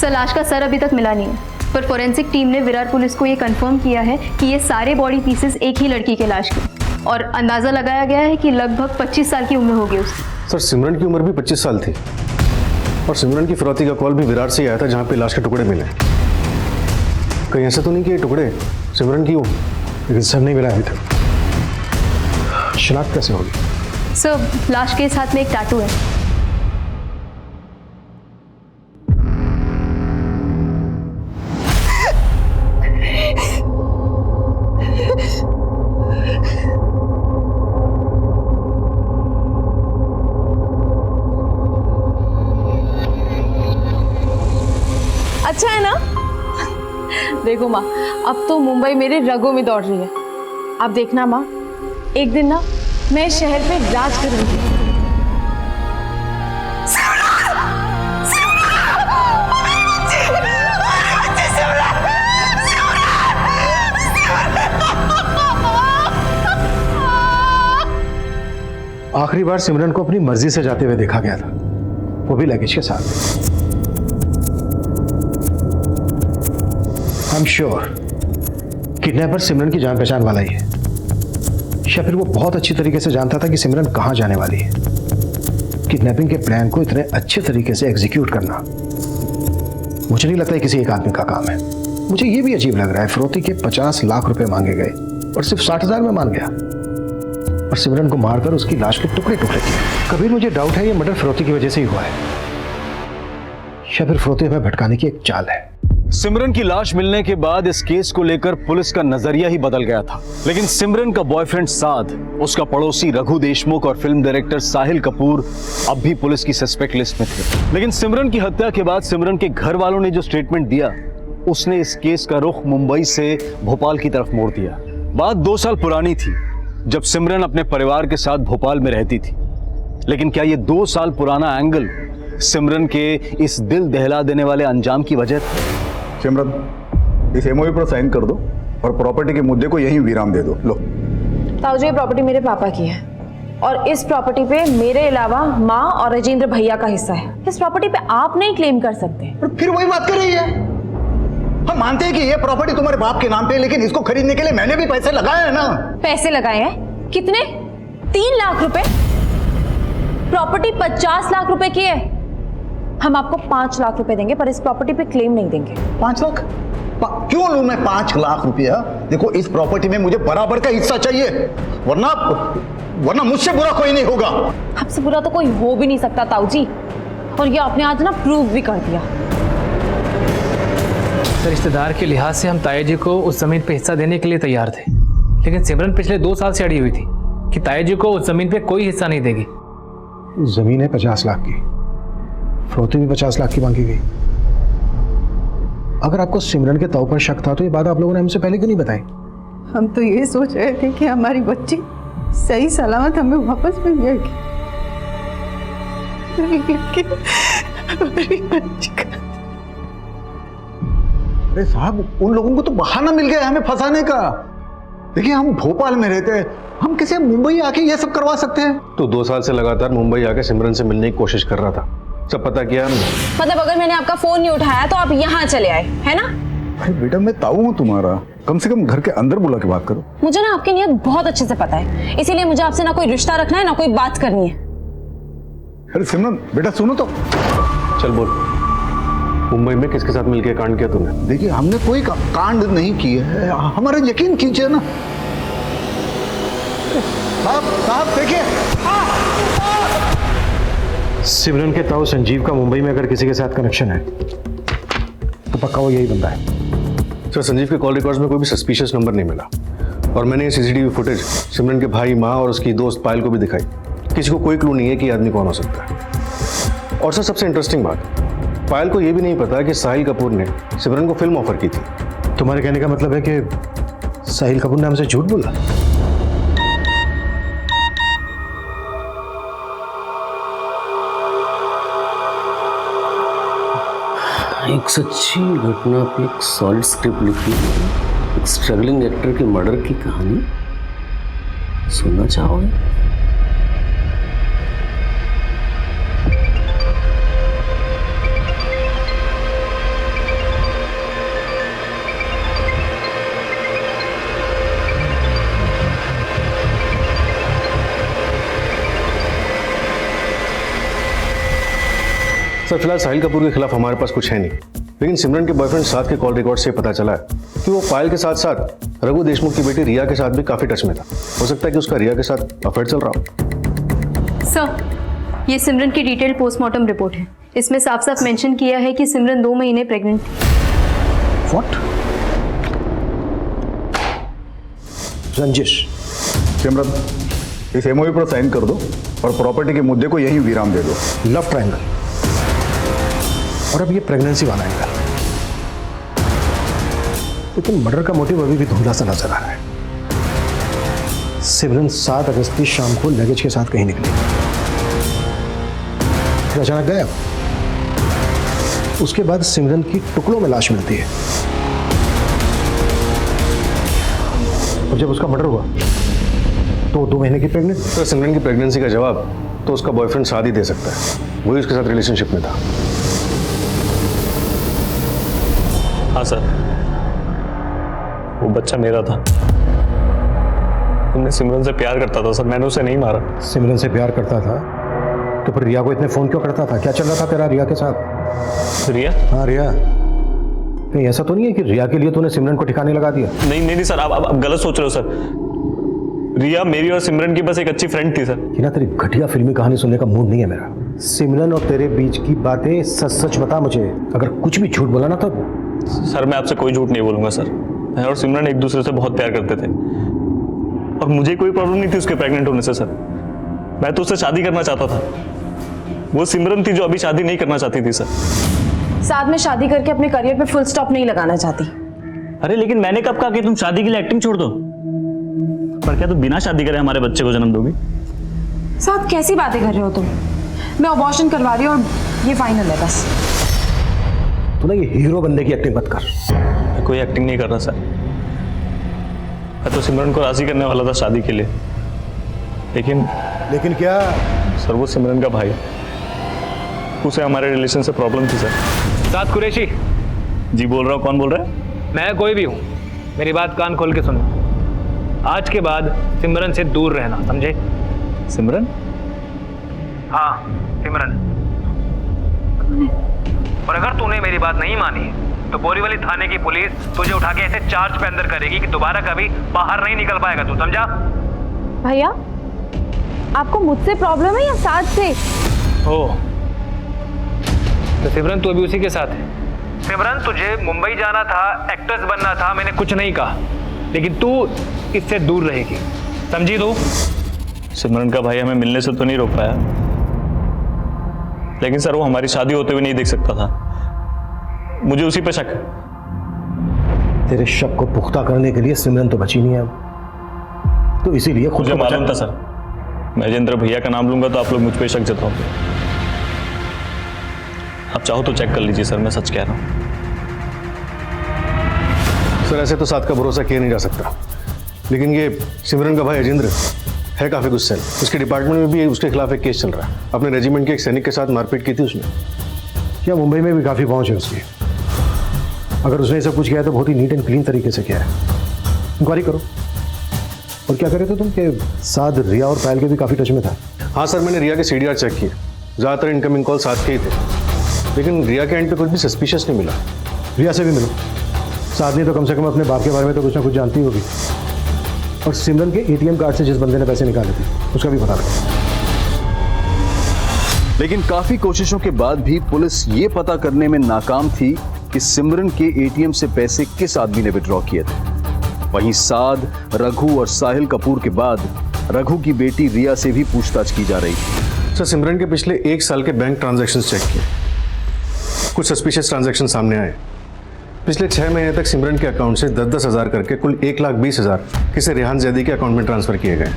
सर लाश का सर अभी तक मिला नहीं है, पर फोरेंसिक टीम ने विरार पुलिस को ये कंफर्म किया है कि ये सारे बॉडी पीसेस एक ही लड़की के लाश के, और अंदाजा लगाया गया है कि लगभग 25 साल की उम्र होगी उसकी। सर सिमरन की उम्र भी 25 साल थी और सिमरन की फिरौती का कॉल भी विरार से ही आया था, जहाँ पे लाश के टुकड़े मिले। कहीं ऐसा तो नहीं कि ये टुकड़े सिमरन की हो, लेकिन सर नहीं मिला अभी तक। शिनाख्त कैसे होगी? सर लाश के साथ में एक टैटू है। अच्छा है ना? देखो माँ, अब तो मुंबई मेरे रगों में दौड़ रही है। आप देखना माँ, एक दिन ना मैं शहर पे राज करूंगी। आखिरी बार सिमरन को अपनी मर्जी से जाते हुए देखा गया था, वो भी लगेज के साथ। आई एम श्योर किडनैपर सिमरन की जान पहचान वाला ही है, या फिर वो बहुत अच्छी तरीके से जानता था कि सिमरन कहां जाने वाली है। किडनैपिंग के प्लान को इतने अच्छे तरीके से एग्जीक्यूट करना मुझे नहीं लगता है किसी एक आदमी का काम है। मुझे ये भी अजीब लग रहा है, फिरौती के 50 लाख रुपए मांगे गए और सिर्फ 60,000 में मान गया, और सिमरन को मारकर उसकी लाश के टुकड़े टुकड़े किए। कबीर मुझे डाउट है ये मर्डर फिरौती की वजह से ही हुआ है, या फिर फिरौती हमें भटकाने की एक चाल है। सिमरन की लाश मिलने के बाद इस केस को लेकर पुलिस का नजरिया ही बदल गया था, लेकिन सिमरन का बॉयफ्रेंड साद, उसका पड़ोसी रघु देशमुख और फिल्म डायरेक्टर साहिल कपूर अब भी पुलिस की सस्पेक्ट लिस्ट में थे। लेकिन सिमरन की हत्या के बाद सिमरन के घर वालों ने जो स्टेटमेंट दिया, उसने इस केस का रुख मुंबई से भोपाल की तरफ मोड़ दिया। बात 2 साल पुरानी थी, जब सिमरन अपने परिवार के साथ भोपाल में रहती थी। लेकिन क्या ये 2 साल पुराना एंगल सिमरन के इस दिल दहला देने वाले अंजाम की वजह था? सिमरन, इस एमओयू पर साइन कर दो और प्रॉपर्टी के मुद्दे को यहीं विराम दे दो। लो ताऊजी, ये प्रॉपर्टी मेरे पापा की है और इस प्रॉपर्टी पे मेरे अलावा माँ और राजेंद्र भैया का हिस्सा है। इस प्रॉपर्टी पे आप नहीं क्लेम कर सकते। फिर वही बात कर रही है। हम मानते हैं कि ये प्रॉपर्टी तुम्हारे बाप के नाम पे है, लेकिन इसको खरीदने के लिए मैंने भी पैसे लगाए हैं ना। पैसे लगाए हैं? कितने? 3 लाख रुपए। प्रॉपर्टी 50 लाख रुपए की है। हम आपको 5 लाख रुपए देंगे, पर इस प्रॉपर्टी पे क्लेम नहीं देंगे। 5 लाख? क्यों लूं मैं 5 लाख रुपया? देखो, इस प्रॉपर्टी में मुझे बराबर का हिस्सा चाहिए, वरना मुझसे बुरा कोई नहीं होगा। आपसे बुरा तो कोई हो भी नहीं सकता ताऊजी, और ये आपने आज ना प्रूव भी कर दिया। सर रिश्तेदार के लिहाज से हम ताया जी को उस जमीन पे हिस्सा देने के लिए तैयार थे, लेकिन सिमरन पिछले 2 साल से अड़ी हुई थी कि ताया जी को उस जमीन पे कोई हिस्सा नहीं देगी। जमीन है 50 लाख की, फरोती भी 50 लाख की मांगी गई। अगर आपको सिमरन के तौर पर शक था तो ये बात आप लोगों ने हमसे पहले क्यों नहीं बताई? हम तो ये सोच रहे थे कि हमारी बच्ची सही सलामत हमें वापस मिल जाएगी। अरे साहब, उन लोगों को तो बहाना मिल गया हमें फंसाने का। देखिए, हम भोपाल में रहते हैं, हम कैसे मुंबई आके ये सब करवा सकते हैं? तो 2 साल से लगातार मुंबई आके सिमरन से मिलने की कोशिश कर रहा था, सब पता किया हमने। मतलब अगर मैंने आपका फोन नहीं उठाया तो आप यहाँ चले आए, है ना? अरे बेटा, मैं ताऊ हूँ तुम्हारा, कम से कम घर के अंदर बुला के बात करो। मुझे ना आपकी नीयत बहुत अच्छे से पता है, इसीलिए मुझे आपसे ना कोई रिश्ता रखना है ना कोई बात करनी है। अरे सिमरन बेटा, सुनो तो। चल बोल, मुंबई में किसके साथ मिलकर कांड किया तुमने? देखिए, हमने कोई कांड नहीं किया है, हमारा यकीन कीजिए ना। साहब देखिए, सिमरन के ताऊ संजीव का मुंबई में अगर किसी के साथ कनेक्शन है तो पक्का वो यही बंदा है। सर, संजीव के कॉल रिकॉर्ड्स में कोई भी सस्पिशियस नंबर नहीं मिला और मैंने ये सीसीटीवी फुटेज सिमरन के भाई, माँ और उसकी दोस्त पायल को भी दिखाई। किसी को कोई क्लू नहीं है कि ये आदमी कौन हो सकता है। और सर, सबसे इंटरेस्टिंग बात, पायल को यह भी नहीं पता कि साहिल कपूर ने सिमरन को फिल्म ऑफर की थी। तुम्हारे कहने का मतलब है कि साहिल कपूर ने हमसे झूठ बोला? एक सच्ची घटना पे एक सॉलिड स्क्रिप्ट लिखी, एक स्ट्रगलिंग एक्टर के मर्डर की कहानी सुनना चाहोगे? सर, फिलहाल साहिल कपूर के खिलाफ हमारे पास कुछ है नहीं, लेकिन सिमरन के बॉयफ्रेंड साथ के कॉल रिकॉर्ड से पता चला है कि वो पायल के साथ साथ रघु देशमुख की बेटी रिया के साथ भी काफी टच में था। हो सकता है कि उसका रिया के साथ अफेयर चल रहा हो। सर, ये सिमरन की डिटेल्ड पोस्टमार्टम रिपोर्ट है। इसमें साफ साफ मेंशन किया है कि सिमरन 2 महीने प्रेग्नेंट थी। व्हाट? रंजिश, सिमरन, इस एमओयू पर साइन कर दो और प्रॉपर्टी के मुद्दे को यहीं विराम दे दो। Love triangle. और अब ये प्रेगनेंसी वाला एंगल, लेकिन मर्डर का मोटिव अभी भी धुंधला सा नजर आ रहा है। सिमरन 7 अगस्त की शाम को लगेज के साथ कहीं निकली, फिर अचानक गायब। उसके बाद सिमरन की टुकड़ों में लाश मिलती है और जब उसका मर्डर हुआ तो 2 महीने की प्रेग्नेंट। तो सिमरन की प्रेगनेंसी का जवाब तो उसका बॉयफ्रेंड साथ ही दे सकता है, वही उसके साथ रिलेशनशिप में था। हाँ सर, वो बच्चा मेरा था। मैं सिमरन से प्यार करता था सर, मैंने उसे नहीं मारा। सिमरन से प्यार करता था तो फिर रिया को इतने फोन क्यों करता था? क्या चल रहा था तेरा रिया के साथ? रिया? हाँ, रिया। नहीं, ऐसा तो नहीं है कि रिया के लिए तूने सिमरन को ठिकाने लगा दिया? नहीं सर, आप गलत सोच रहे हो सर। रिया मेरी और सिमरन की बस एक अच्छी फ्रेंड थी सर। कि ना, तेरी घटिया फिल्मी कहानी सुनने का मूड नहीं है मेरा। सिमरन और तेरे बीच की बातें सच सच बता मुझे। अगर कुछ भी झूठ बोला ना तो। सर, मैं आपसे कोई झूठ नहीं बोलूंगा सर। मैं और सिमरन एक दूसरे से बहुत प्यार करते थे और मुझे कोई प्रॉब्लम नहीं थी उसके प्रेग्नेंट होने से सर। मैं तो उससे शादी करना चाहता था। वो सिमरन थी जो अभी शादी नहीं करना चाहती थी सर। साथ में शादी करके अपने करियर पे फुल स्टॉप नहीं लगाना चाहती। अरे लेकिन मैंने कब कहा कि तुम शादी के लिए एक्टिंग छोड़ दो? पर क्या तुम बिना शादी करे हमारे बच्चे को जन्म दोगी? साथ कैसी बातें कर रहे हो तुम? मैं अबॉर्शन करवा रही हूँ और ये फाइनल है बस। तू ना ये हीरो बनने की एक्टिंग मत कर। मैं कोई एक्टिंग नहीं कर रहा सर। मैं तो सिमरन को राजी करने वाला था शादी के लिए, लेकिन क्या? सर, वो सिमरन का भाई, उसे हमारे रिलेशन से प्रॉब्लम थी सर। साथ कुरैशी जी बोल रहा हूँ। कौन बोल रहा है? मैं कोई भी हूँ, मेरी बात कान खोल के सुनो। आज के बाद सिमरन से दूर रहना, समझे? सिमरन? हाँ, सिमरन। और अगर तूने मेरी बात नहीं मानी तो बोरीवली थाने की पुलिस तुझे उठा के ऐसे चार्ज पे अंदर करेगी कि दोबारा कभी बाहर नहीं निकल पाएगा तू, समझा? भैया, आपको मुझसे प्रॉब्लम है या साथ से? ओ, तो सिमरन तू अभी उसी के साथ है सिमरन, तुझे मुंबई जाना था, एक्ट्रेस बनना था, मैंने कुछ नहीं कहा, लेकिन तू इससे दूर रहेगी, समझी तू? सिमरन का भाई हमें मिलने से तो नहीं रोक पाया, लेकिन सर वो हमारी शादी होते हुए नहीं देख सकता था। मुझे उसी पे शक है। तेरे शक को पुख्ता करने के लिए सिमरन तो बची नहीं है अब, तो इसीलिए खुद मुझे को मालूम था सर, मैं राजेंद्र भैया का नाम लूंगा तो आप लोग मुझ पे शक जताओगे। आप चाहो तो चेक कर लीजिए सर, मैं सच कह रहा हूँ। सर ऐसे तो साथ का भरोसा किया नहीं जा सकता, लेकिन ये सिमरन का भाई राजेंद्र है काफी गुस्सैल। उसके डिपार्टमेंट में भी उसके खिलाफ एक केस चल रहा है। अपने रेजिमेंट के एक सैनिक के साथ मारपीट की थी उसने। क्या मुंबई में भी काफी पहुंच है उसकी। अगर उसने सब कुछ किया है तो बहुत ही नीट एंड क्लीन तरीके से किया है। इंक्वायरी करो। और क्या करे थे तुम कि साथ रिया और पायल के भी काफी टच में था? हाँ सर, मैंने रिया के CDR चेक किए, ज्यादातर इनकमिंग कॉल साथ के ही थे, लेकिन रिया के एंड पे कुछ भी सस्पिशियस नहीं मिला। रिया से भी मिलो, साथ नहीं तो कम से कम अपने बाप के बारे में तो कुछ ना कुछ जानती होगी। और सिमरन के ATM कार्ड से जिस बंदे ने पैसे निकाले थे उसका भी पता लगा। लेकिन काफी कोशिशों के बाद भी पुलिस ये पता करने में नाकाम थी कि सिमरन के ATM से पैसे किस आदमी ने विड्रॉ किए थे। वहीं साद, रघु और साहिल कपूर के बाद रघु की बेटी रिया से भी पूछताछ की जा रही थी। सर सिमरन के पिछले 1 साल के बैंक ट्रांजैक्शंस चेक किए, कुछ सस्पिशियस ट्रांजैक्शन सामने आए। पिछले 6 महीने तक सिमरन के अकाउंट से 10-10 हज़ार करके कुल 1,20,000 किसी रेहान जैदी के अकाउंट में ट्रांसफर किए गए।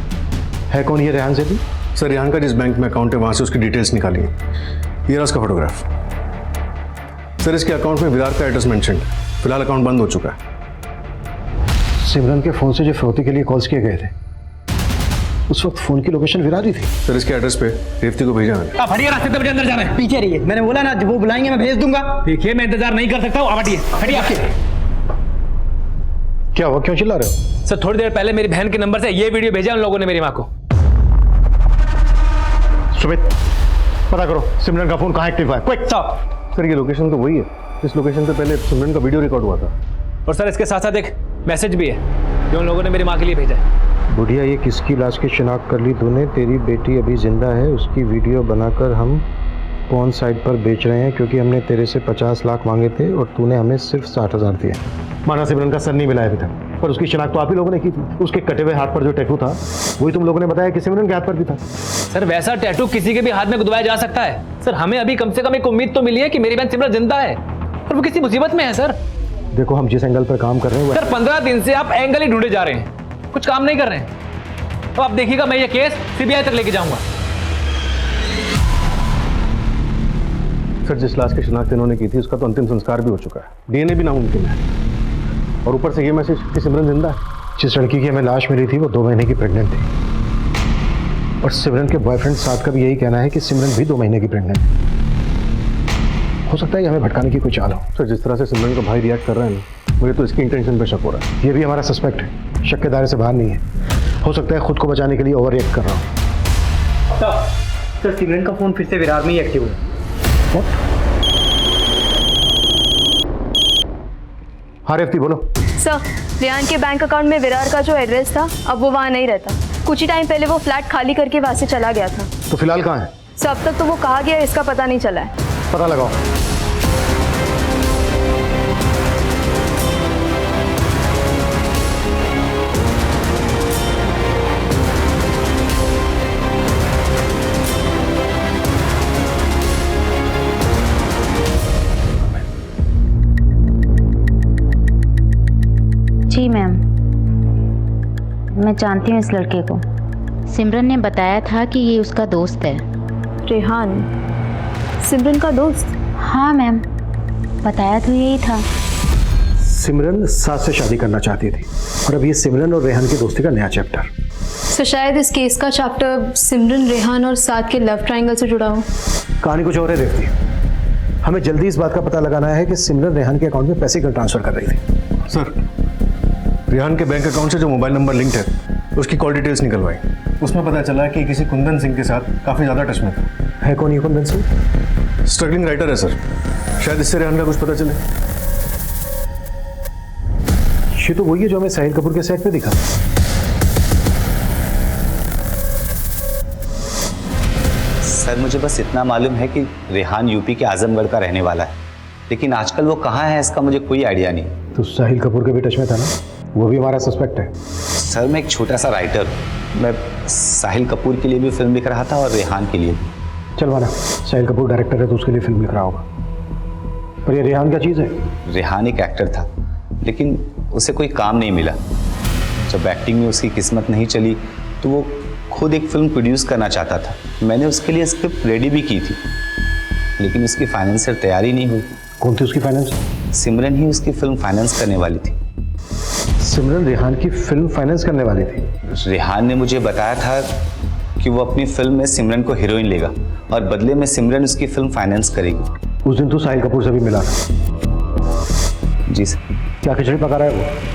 है कौन ये रेहान जैदी? सर रेहान का जिस बैंक में अकाउंट है वहां से उसकी डिटेल्स निकाली है। ये रहा उसका फोटोग्राफ। सर इसके अकाउंट में विरार का एड्रेस मेंशन, फिलहाल अकाउंट बंद हो चुका है। सिमरन के फोन से जो फिरौती के लिए कॉल्स किए गए थे उस वक्त फोन की लोकेशन विरार ही थी। सर इसके एड्रेस पे रेवती को भेजा मैंने। आप हटिए, रास्ते पे मुझे अंदर जाना है। पीछे रहिए, मैंने बोला ना वो बुलाएंगे मैं भेज दूंगा। देखिए मैं इंतजार नहीं कर सकता हूँ, आप हटिए, हटिए आपके। क्या हुआ, क्यों चिल्ला रहे हो? सर थोड़ी देर पहले मेरी बहन के नंबर से ये वीडियो भेजा उन लोगों ने मेरी माँ को। सुमित पता करो सिमरन का फोन कहाँ एक्टिव है, क्विक। सर ये लोकेशन तो वही है, इस लोकेशन पे पहले सिमरन का वीडियो रिकॉर्ड हुआ था। और सर इसके साथ साथ एक मैसेज भी है जो उन लोगों ने मेरी माँ के लिए भेजा है। बुढ़िया ये किसकी लाश की शिनाख्त कर ली तूने? तेरी बेटी अभी जिंदा है, उसकी वीडियो बनाकर हम पॉर्न साइट पर बेच रहे हैं क्योंकि हमने तेरे से 50 लाख मांगे थे और तूने हमें सिर्फ 60,000 दिए। माना सिमरन का सर नहीं मिला अभी तक, पर उसकी शिनाख्त तो आप ही लोगों ने की थी। उसके कटे हुए हाथ पर जो टैटू था वही तुम लोगों ने बताया कि सिमरन के हाथ पर भी था। सर वैसा टैटू किसी के भी हाथ में गुदवाया जा सकता है। सर हमें अभी कम से कम एक उम्मीद तो मिली है कि मेरी बहन सिमरन जिंदा है और वो किसी मुसीबत में है। सर देखो हम जिस एंगल पर काम कर रहे हैं सर 15 दिन से आप एंगल ही ढूंढे जा रहे हैं, कुछ काम नहीं कर रहे हैं। तो आप देखिएगा मैं ये केस CBI तक लेके जाऊंगा। सर जिस लाश की शिनाख्त इन्होंने की थी उसका तो अंतिम संस्कार भी हो चुका है, DNA भी नामुमकिन है। और ऊपर से ये मैसेज कि सिमरन जिंदा है। जिस लड़की की हमें लाश मिली थी वो 2 महीने की प्रेग्नेंट थी और सिमरन के बॉयफ्रेंड साथ का भी यही कहना है कि सिमरन भी 2 महीने की प्रेग्नेंट है। हो सकता है ये हमें भटकाने की कोई चाल हो। सर जिस तरह से सिमरन का भाई रिएक्ट कर रहा है ना, मुझे तो इसकी इंटेंशन पे शक हो रहा है। ये भी हमारा सस्पेक्ट है, शक के दायरे से बाहर नहीं है। हो सकता है खुद को बचाने के लिए ओवर रिएक्ट कर रहा हूँ। सर सिमरन का फोन फिर से विरार में ही एक्टिव है। हाँ रेवती बोलो। सर रेहान के बैंक अकाउंट में विरार का जो एड्रेस था अब वो वहाँ नहीं रहता। कुछ ही टाइम पहले वो फ्लैट खाली करके वहाँ से चला गया था। तो फिलहाल कहाँ है? सर अब तक तो वो कहाँ गया इसका पता नहीं चला है। पता लगाओ। जी मैम, मैं जानती हूँ इस लड़के को। सिमरन ने बताया था कि ये उसका दोस्त है। रेहान सिमरन का दोस्त? हाँ मैम, बताया तो यही था। सिमरन साथ से शादी करना चाहती थी और अब ये सिमरन और रेहान की दोस्ती का नया चैप्टर। सर शायद इस केस का चैप्टर सिमरन, रेहान और साथ के लव ट्रायंगल से जुड़ा हो। कहानी कुछ और है रेवती। हमें जल्दी इस बात का पता लगाना है कि सिमरन रेहान के अकाउंट में पैसे क्यों ट्रांसफर कर रही थी। सर रेहान के बैंक अकाउंट से जो मोबाइल नंबर लिंक्ड है उसकी कॉल डिटेल्स निकलवाई। उसमें पता चला कि किसी कुंदन सिंह के साथ काफ़ी ज़्यादा टच में था। है कौन ये कुंदन सिंह? स्ट्रगलिंग राइटर है सर, शायद इससे रेहान का कुछ पता चले। ये तो वही है जो हमें साहिल कपूर के सेट पे दिखा। सर मुझे बस इतना मालूम है कि रेहान यूपी के आजमगढ़ का रहने वाला है लेकिन आजकल वो कहाँ है इसका मुझे कोई आइडिया नहीं। तो साहिल कपूर के भी टच में था ना, वो भी हमारा सस्पेक्ट है। सर मैं एक छोटा सा राइटर, मैं साहिल कपूर के लिए भी फिल्म लिख रहा था और रेहान के लिए भी। चल माना साहिल कपूर डायरेक्टर है तो उसके लिए फिल्म लिख रहा होगा, पर ये रेहान क्या चीज़ है? रेहान एक एक्टर था, लेकिन उसे कोई काम नहीं मिला। जब एक्टिंग में उसकी किस्मत नहीं चली तो वो खुद एक फिल्म प्रोड्यूस करना चाहता था। मैंने उसके लिए स्क्रिप्ट रेडी भी की थी, लेकिन उसकी फाइनेंशियल तैयारी नहीं हुई। कौन थी उसकी फाइनेंस? सिमरन ही उसकी फिल्म फाइनेंस करने वाली थी। सिमरन रेहान की फिल्म फाइनेंस करने वाली थी? रेहान ने मुझे बताया था कि वो अपनी फिल्म में सिमरन को हीरोइन लेगा और बदले में सिमरन उसकी फिल्म फाइनेंस करेगी। उस दिन तू साहिल कपूर से भी मिला था? जी सर। क्या खिचड़ी पका रहा है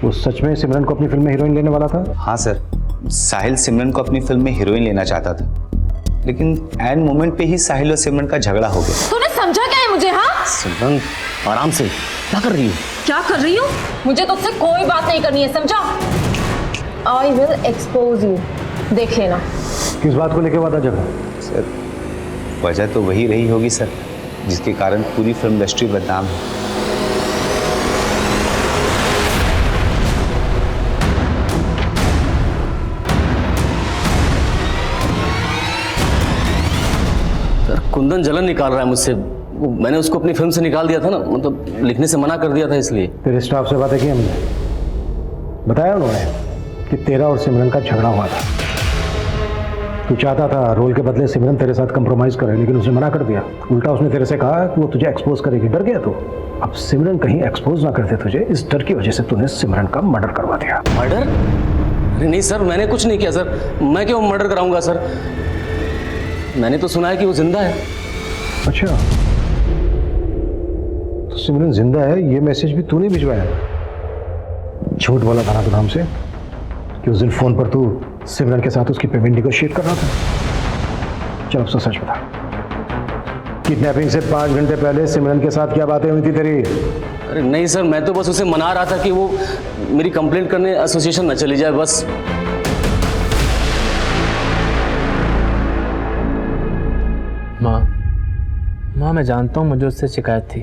वो सच में सिमरन को अपनी फिल्म में हीरोइन लेने वाला था? हाँ सर, साहिल सिमरन को अपनी फिल्म में हीरोइन लेना चाहता था, लेकिन एंड मोमेंट पे ही साहिल और सिमरन का झगड़ा हो गया। तूने समझा क्या है मुझे? हाँ सिमरन आराम से, क्या कर रही हो? क्या कर रही हूँ? मुझे तुझसे कोई बात नहीं करनी है, समझा? आई विल एक्सपोज यू, देख लेना। किस बात को लेके वादा झगड़ा? सर वजह तो वही रही होगी सर, जिसके कारण पूरी फिल्म इंडस्ट्री बदनाम है। सर कुंदन जलन निकाल रहा है मुझसे। मैंने उसको अपनी फिल्म से निकाल दिया था ना, मतलब लिखने से मना कर दिया था इसलिए। तेरे स्टाफ से बातें की हमने, बताया उन्होंने कि तेरा और सिमरन का झगड़ा हुआ था। तू चाहता था रोल के बदले सिमरन तेरे साथ कंप्रोमाइज करे, लेकिन उसने मना कर दिया। उल्टा उसने तेरे से कहा कि वो तुझे एक्सपोज करेगी। डर गया तू। अब सिमरन कहीं एक्सपोज ना कर दे तुझे, इस डर की वजह से तूने सिमरन का मर्डर करवा दिया। मर्डर? अरे नहीं सर, मैंने कुछ नहीं किया सर। मैं क्यों मर्डर कराऊंगा सर? मैंने तो सुना है कि वो जिंदा है। अच्छा, तो सिमरन जिंदा है, ये मैसेज भी तूने भिजवाया? झूठ बोला था ना तू हमसे कि उस दिन फोन पर तू सिमरन के साथ उसकी पेमेंट निगोशिएट कर रहा था। चल अब तो सच बता, किडनैपिंग से 5 घंटे पहले सिमरन के साथ क्या बातें हुई थी तेरी? अरे नहीं सर, मैं तो बस उसे मना रहा था कि वो मेरी कंप्लेंट करने एसोसिएशन न चली जाए, बस। माँ मैं जानता हूँ मुझे उससे शिकायत थी,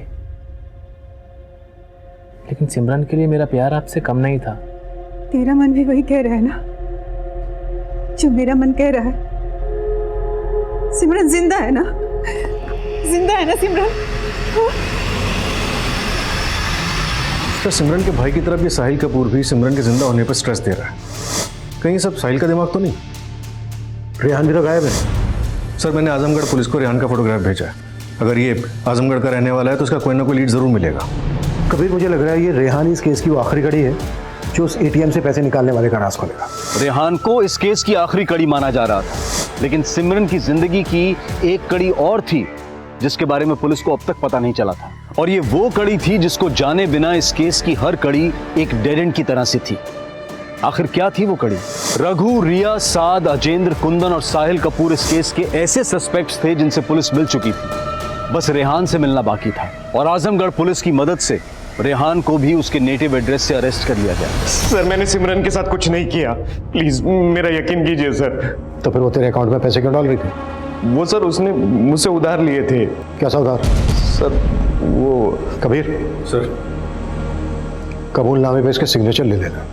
लेकिन सिमरन के लिए मेरा प्यार आपसे कम नहीं था। तेरा मन भी वही कह रहा है ना जो मेरा मन कह रहा है। सिमरन जिंदा है ना? जिंदा है ना सिमरन? तो सिमरन के भाई की तरफ ये साहिल कपूर भी सिमरन के जिंदा होने पर स्ट्रेस दे रहा है। कहीं सब साहिल का दिमाग तो नहीं? रेहान भी तो गायब है। सर मैंने आजमगढ़ पुलिस को रेहान का फोटोग्राफ भेजा है। अगर ये आजमगढ़ का रहने वाला है तो उसका कोई ना कोई लीड जरूर मिलेगा। कबीर मुझे लग रहा है ये रेहान इस केस की वो आखिरी कड़ी है जो उस एटीएम से पैसे निकालने वाले का राज खोलेगा। रेहान को इस केस की आखिरी कड़ी माना जा रहा था, लेकिन सिमरन की जिंदगी की एक कड़ी और थी जिसके बारे में पुलिस को अब तक पता नहीं चला था। और ये वो कड़ी थी जिसको जाने बिना इस केस की हर कड़ी एक डेड एंड की तरह से थी। आखिर क्या थी वो कड़ी? रघु, रिया, साद, अजेंद्र, कुंदन और साहिल कपूर इस केस के ऐसे सस्पेक्ट्स थे जिनसे पुलिस मिल चुकी थी। बस रेहान से मिलना बाकी था और आजमगढ़ पुलिस की मदद से रेहान को भी उसके नेटिव एड्रेस से अरेस्ट कर लिया गया। सर मैंने सिमरन के साथ कुछ नहीं किया, प्लीज मेरा यकीन कीजिए सर। तो फिर वो तेरे अकाउंट में पैसे क्यों डाल रही थी? वो सर उसने मुझसे उधार लिए थे। कैसा उधार? सर वो कबीर सर कबूलनामे पे इसके सिग्नेचर ले लेना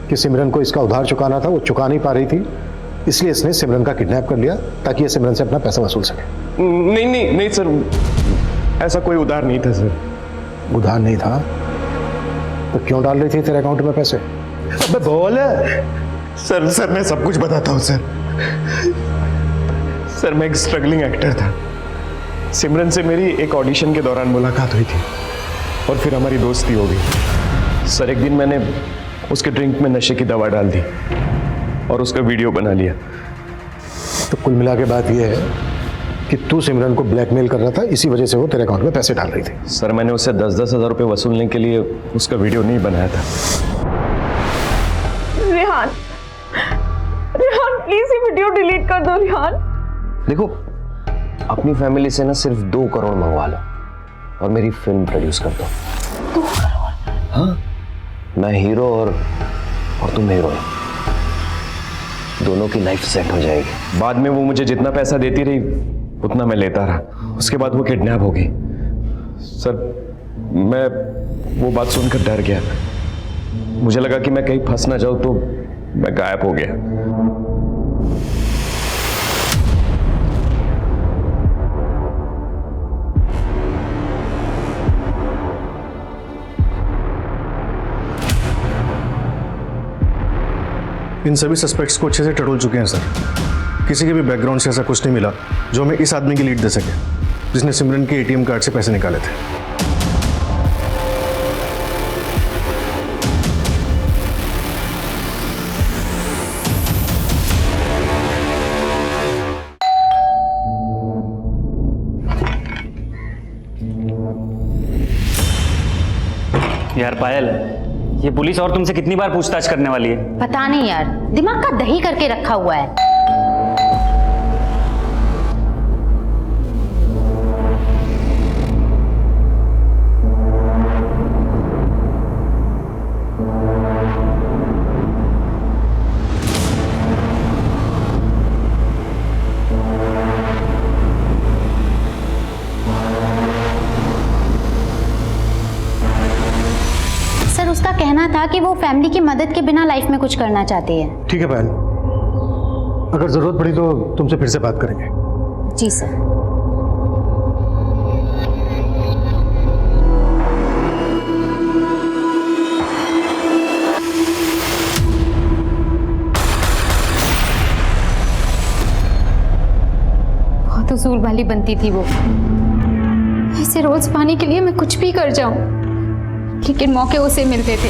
कि सिमरन को इसका उधार चुकाना था, वो चुका नहीं पा रही थी, इसलिए इसने सिमरन का किडनैप कर लिया ताकि ये सिमरन से अपना पैसा वसूल सके। नहीं नहीं नहीं सर, ऐसा कोई उधार नहीं था सर। उधार नहीं था तो क्यों डाल रही थी तेरे अकाउंट में पैसे? अबे बोल। सर मैं सब कुछ बताता हूँ सर। सर मैं एक स्ट्रगलिंग एक्टर था। सिमरन से मेरी एक ऑडिशन के दौरान मुलाकात हुई थी और फिर हमारी दोस्ती हो गई। सर एक दिन मैंने उसके ड्रिंक में नशे की दवा डाल दी और उसका वीडियो बना लिया। तो कुल मिला के बात यह है कि तू सिमरन को ब्लैकमेल कर रहा था, इसी वजह से वो तेरे अकाउंट में पैसे डाल रही थी। सर मैंने उससे 10-10 हज़ार रुपये वसूलने के लिए उसका वीडियो नहीं बनाया था। रेहान, रेहान प्लीज ये वीडियो डिलीट कर दो। रेहान देखो, अपनी फैमिली से ना सिर्फ 2 करोड़ मंगवा लो और मेरी फिल्म प्रोड्यूस कर दो। 2 करोड़? हाँ, मैं हीरो और तुम हीरोइन, दोनों की लाइफ सेट हो जाएगी। बाद में वो मुझे जितना पैसा देती रही उतना मैं लेता रहा। उसके बाद वो किडनैप हो गई। सर, मैं वो बात सुनकर डर गया। मुझे लगा कि मैं कहीं फंस ना जाऊं, तो मैं गायब हो गया। इन सभी सस्पेक्ट्स को अच्छे से टटोल चुके हैं सर। किसी के भी बैकग्राउंड से ऐसा कुछ नहीं मिला जो हमें इस आदमी की लीड दे सके, जिसने सिमरन के एटीएम कार्ड से पैसे निकाले थे। यार पायल, ये पुलिस और तुमसे कितनी बार पूछताछ करने वाली है? पता नहीं यार, दिमाग का दही करके रखा हुआ है। उसका कहना था कि वो फैमिली की मदद के बिना लाइफ में कुछ करना चाहती है। ठीक है पायल, अगर जरूरत पड़ी तो तुमसे फिर से बात करेंगे। जी सर। बहुत उसूल वाली बनती थी वो। ऐसे रोज पाने के लिए मैं कुछ भी कर जाऊं, लेकिन मौके उसे मिलते थे।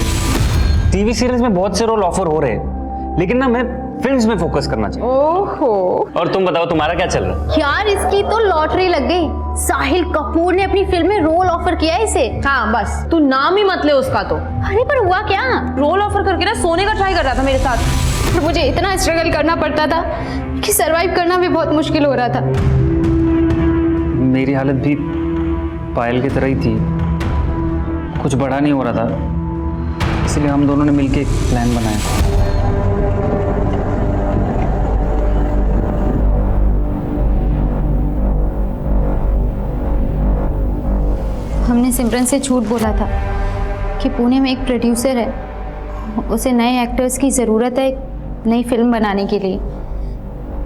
टीवी सीरीज में बहुत से रोल ऑफर हो रहे हैं, लेकिन ना मैं फिल्म्स में फोकस करना चाहिए। ओहो। और तुम बताओ, तुम्हारा क्या चल रहा है? यार इसकी तो लॉटरी लग गई। साहिल कपूर ने अपनी फिल्म में रोल ऑफर किया है इसे। हाँ बस, तू नाम ही मत ले उसका तो। अरे पर हुआ क्या? रोल ऑफर करके ना सोने का ट्राई कर रहा था मेरे साथ। और मुझे इतना स्ट्रगल करना पड़ता था कि सरवाइव करना भी बहुत मुश्किल हो रहा था। मेरी हालत भी पायल की तरह ही थी, कुछ बड़ा नहीं हो रहा था, इसलिए हम दोनों ने मिलकर एक प्लान बनाया। हमने सिमरन से झूठ बोला था कि पुणे में एक प्रोड्यूसर है, उसे नए एक्टर्स की ज़रूरत है एक नई फिल्म बनाने के लिए।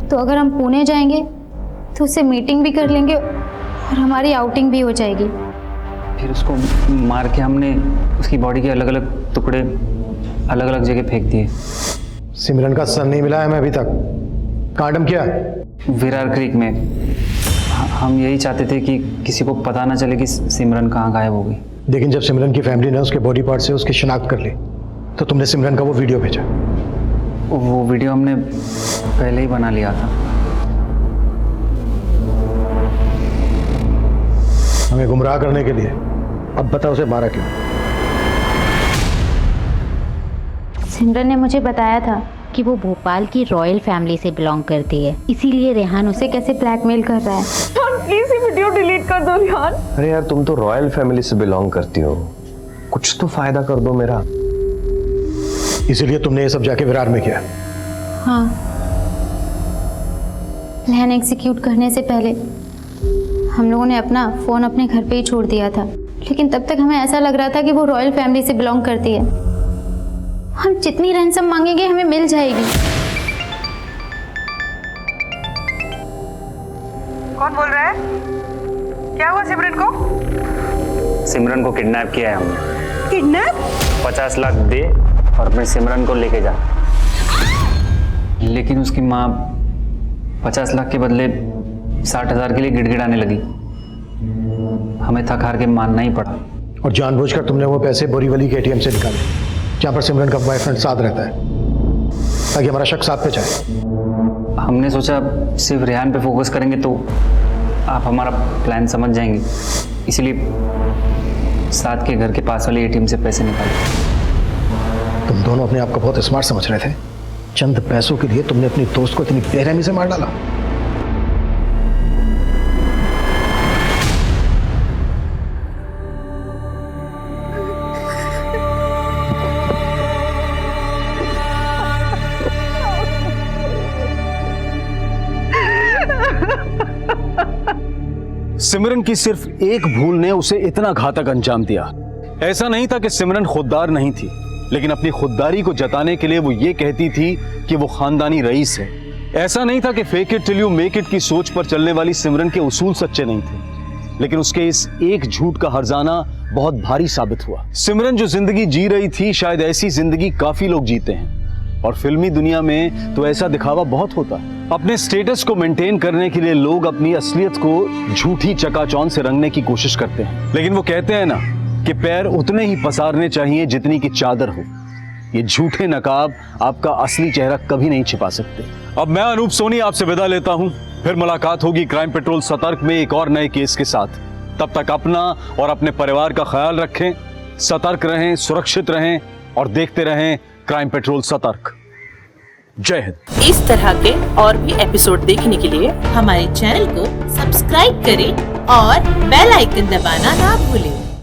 तो अगर हम पुणे जाएंगे तो उससे मीटिंग भी कर लेंगे और हमारी आउटिंग भी हो जाएगी। फिर उसको मार के हमने उसकी बॉडी के अलग अलग टुकड़े अलग अलग जगह फेंक दिए। सिमरन का सन नहीं मिला है हमें अभी तक। कांडम क्या? विरार क्रीक में। हम यही चाहते थे कि किसी को पता ना चले कि सिमरन कहाँ गायब हो गई। लेकिन जब सिमरन की फैमिली ने उसके बॉडी पार्ट से उसकी शिनाख्त कर ली तो तुमने सिमरन का वो वीडियो भेजा। वो वीडियो हमने पहले ही बना लिया था। हमें गुमराह करने के लिए। अब बता उसे मारा क्यों? सिमरन ने मुझे बताया था कि वो भोपाल की रॉयल फैमिली से बिलोंग करती है, इसीलिए रेहान उसे कैसे ब्लैकमेल कर रहा है। प्लीज ये वीडियो डिलीट कर दो रेहान। अरे यार, तुम तो रॉयल फैमिली से बिलोंग करती हो, कुछ तो फायदा कर दो मेरा। इसीलिए तुमने ये सब जाके विरार में किया? हाँ, प्लान एग्जीक्यूट करने से पहले हम लोगों ने अपना फोन अपने घर पे ही छोड़ दिया था, लेकिन तब तक हमें ऐसा लग रहा था कि वो रॉयल फैमिली से बिलोंग करती है। हम जितनी रैंसम मांगेंगे हमें मिल जाएगी। कौन बोल रहा है? क्या हुआ सिमरन को? सिमरन को किडनैप किया है हमने। किडनैप? 50 लाख दे और अपने सिमरन को लेके जा। लेकिन उसकी माँ 50 लाख के बदले 60,000 के लिए गिड़गिड़ाने लगी। हमें थक हार के मानना ही पड़ा। और जानबूझकर तुमने वो पैसे बोरीवली के एटीएम से निकाले, जहाँ पर सिमरन का बॉयफ्रेंड साथ रहता है, ताकि हमारा शक साथ पे जाए। हमने सोचा सिर्फ रेहान पे फोकस करेंगे तो आप हमारा प्लान समझ जाएंगे, इसलिए साथ के घर के पास वाले एटीएम से पैसे निकाले। तुम दोनों अपने आप को बहुत स्मार्ट समझ रहे थे। चंद पैसों के लिए तुमने अपनी दोस्त को इतनी बेरहमी से मार डाला। सिमरन की सिर्फ एक भूल ने उसे इतना घातक अंजाम दिया। ऐसा नहीं था कि सिमरन खुददार नहीं थी, लेकिन अपनी खुददारी को जताने के लिए वो ये कहती थी कि वो खानदानी रईस है। ऐसा नहीं था कि fake it till you make it की सोच पर चलने वाली सिमरन के उसूल सच्चे नहीं थे, लेकिन उसके इस एक झूठ का हर्जाना बहुत भारी साबित हुआ। सिमरन जो जिंदगी जी रही थी, शायद ऐसी जिंदगी काफी लोग जीते हैं, और फिल्मी दुनिया में तो ऐसा दिखावा बहुत होता है। अपने स्टेटस को मेंटेन करने के लिए लोग अपनी असलियत को झूठी चकाचौंध से रंगने की कोशिश करते हैं, लेकिन वो कहते हैं ना कि पैर उतने ही पसारने चाहिए जितनी की चादर हो। ये झूठे नकाब आपका असली चेहरा कभी नहीं छिपा सकते। अब मैं अनूप सोनी आपसे विदा लेता हूं, फिर मुलाकात होगी क्राइम पेट्रोल सतर्क में एक और नए केस के साथ। तब तक अपना और अपने परिवार का ख्याल रखें, सतर्क रहें, सुरक्षित रहें और देखते रहें क्राइम पेट्रोल सतर्क। जय हिंद। इस तरह के और भी एपिसोड देखने के लिए हमारे चैनल को सब्सक्राइब करें और बेल आइकन दबाना ना भूलें।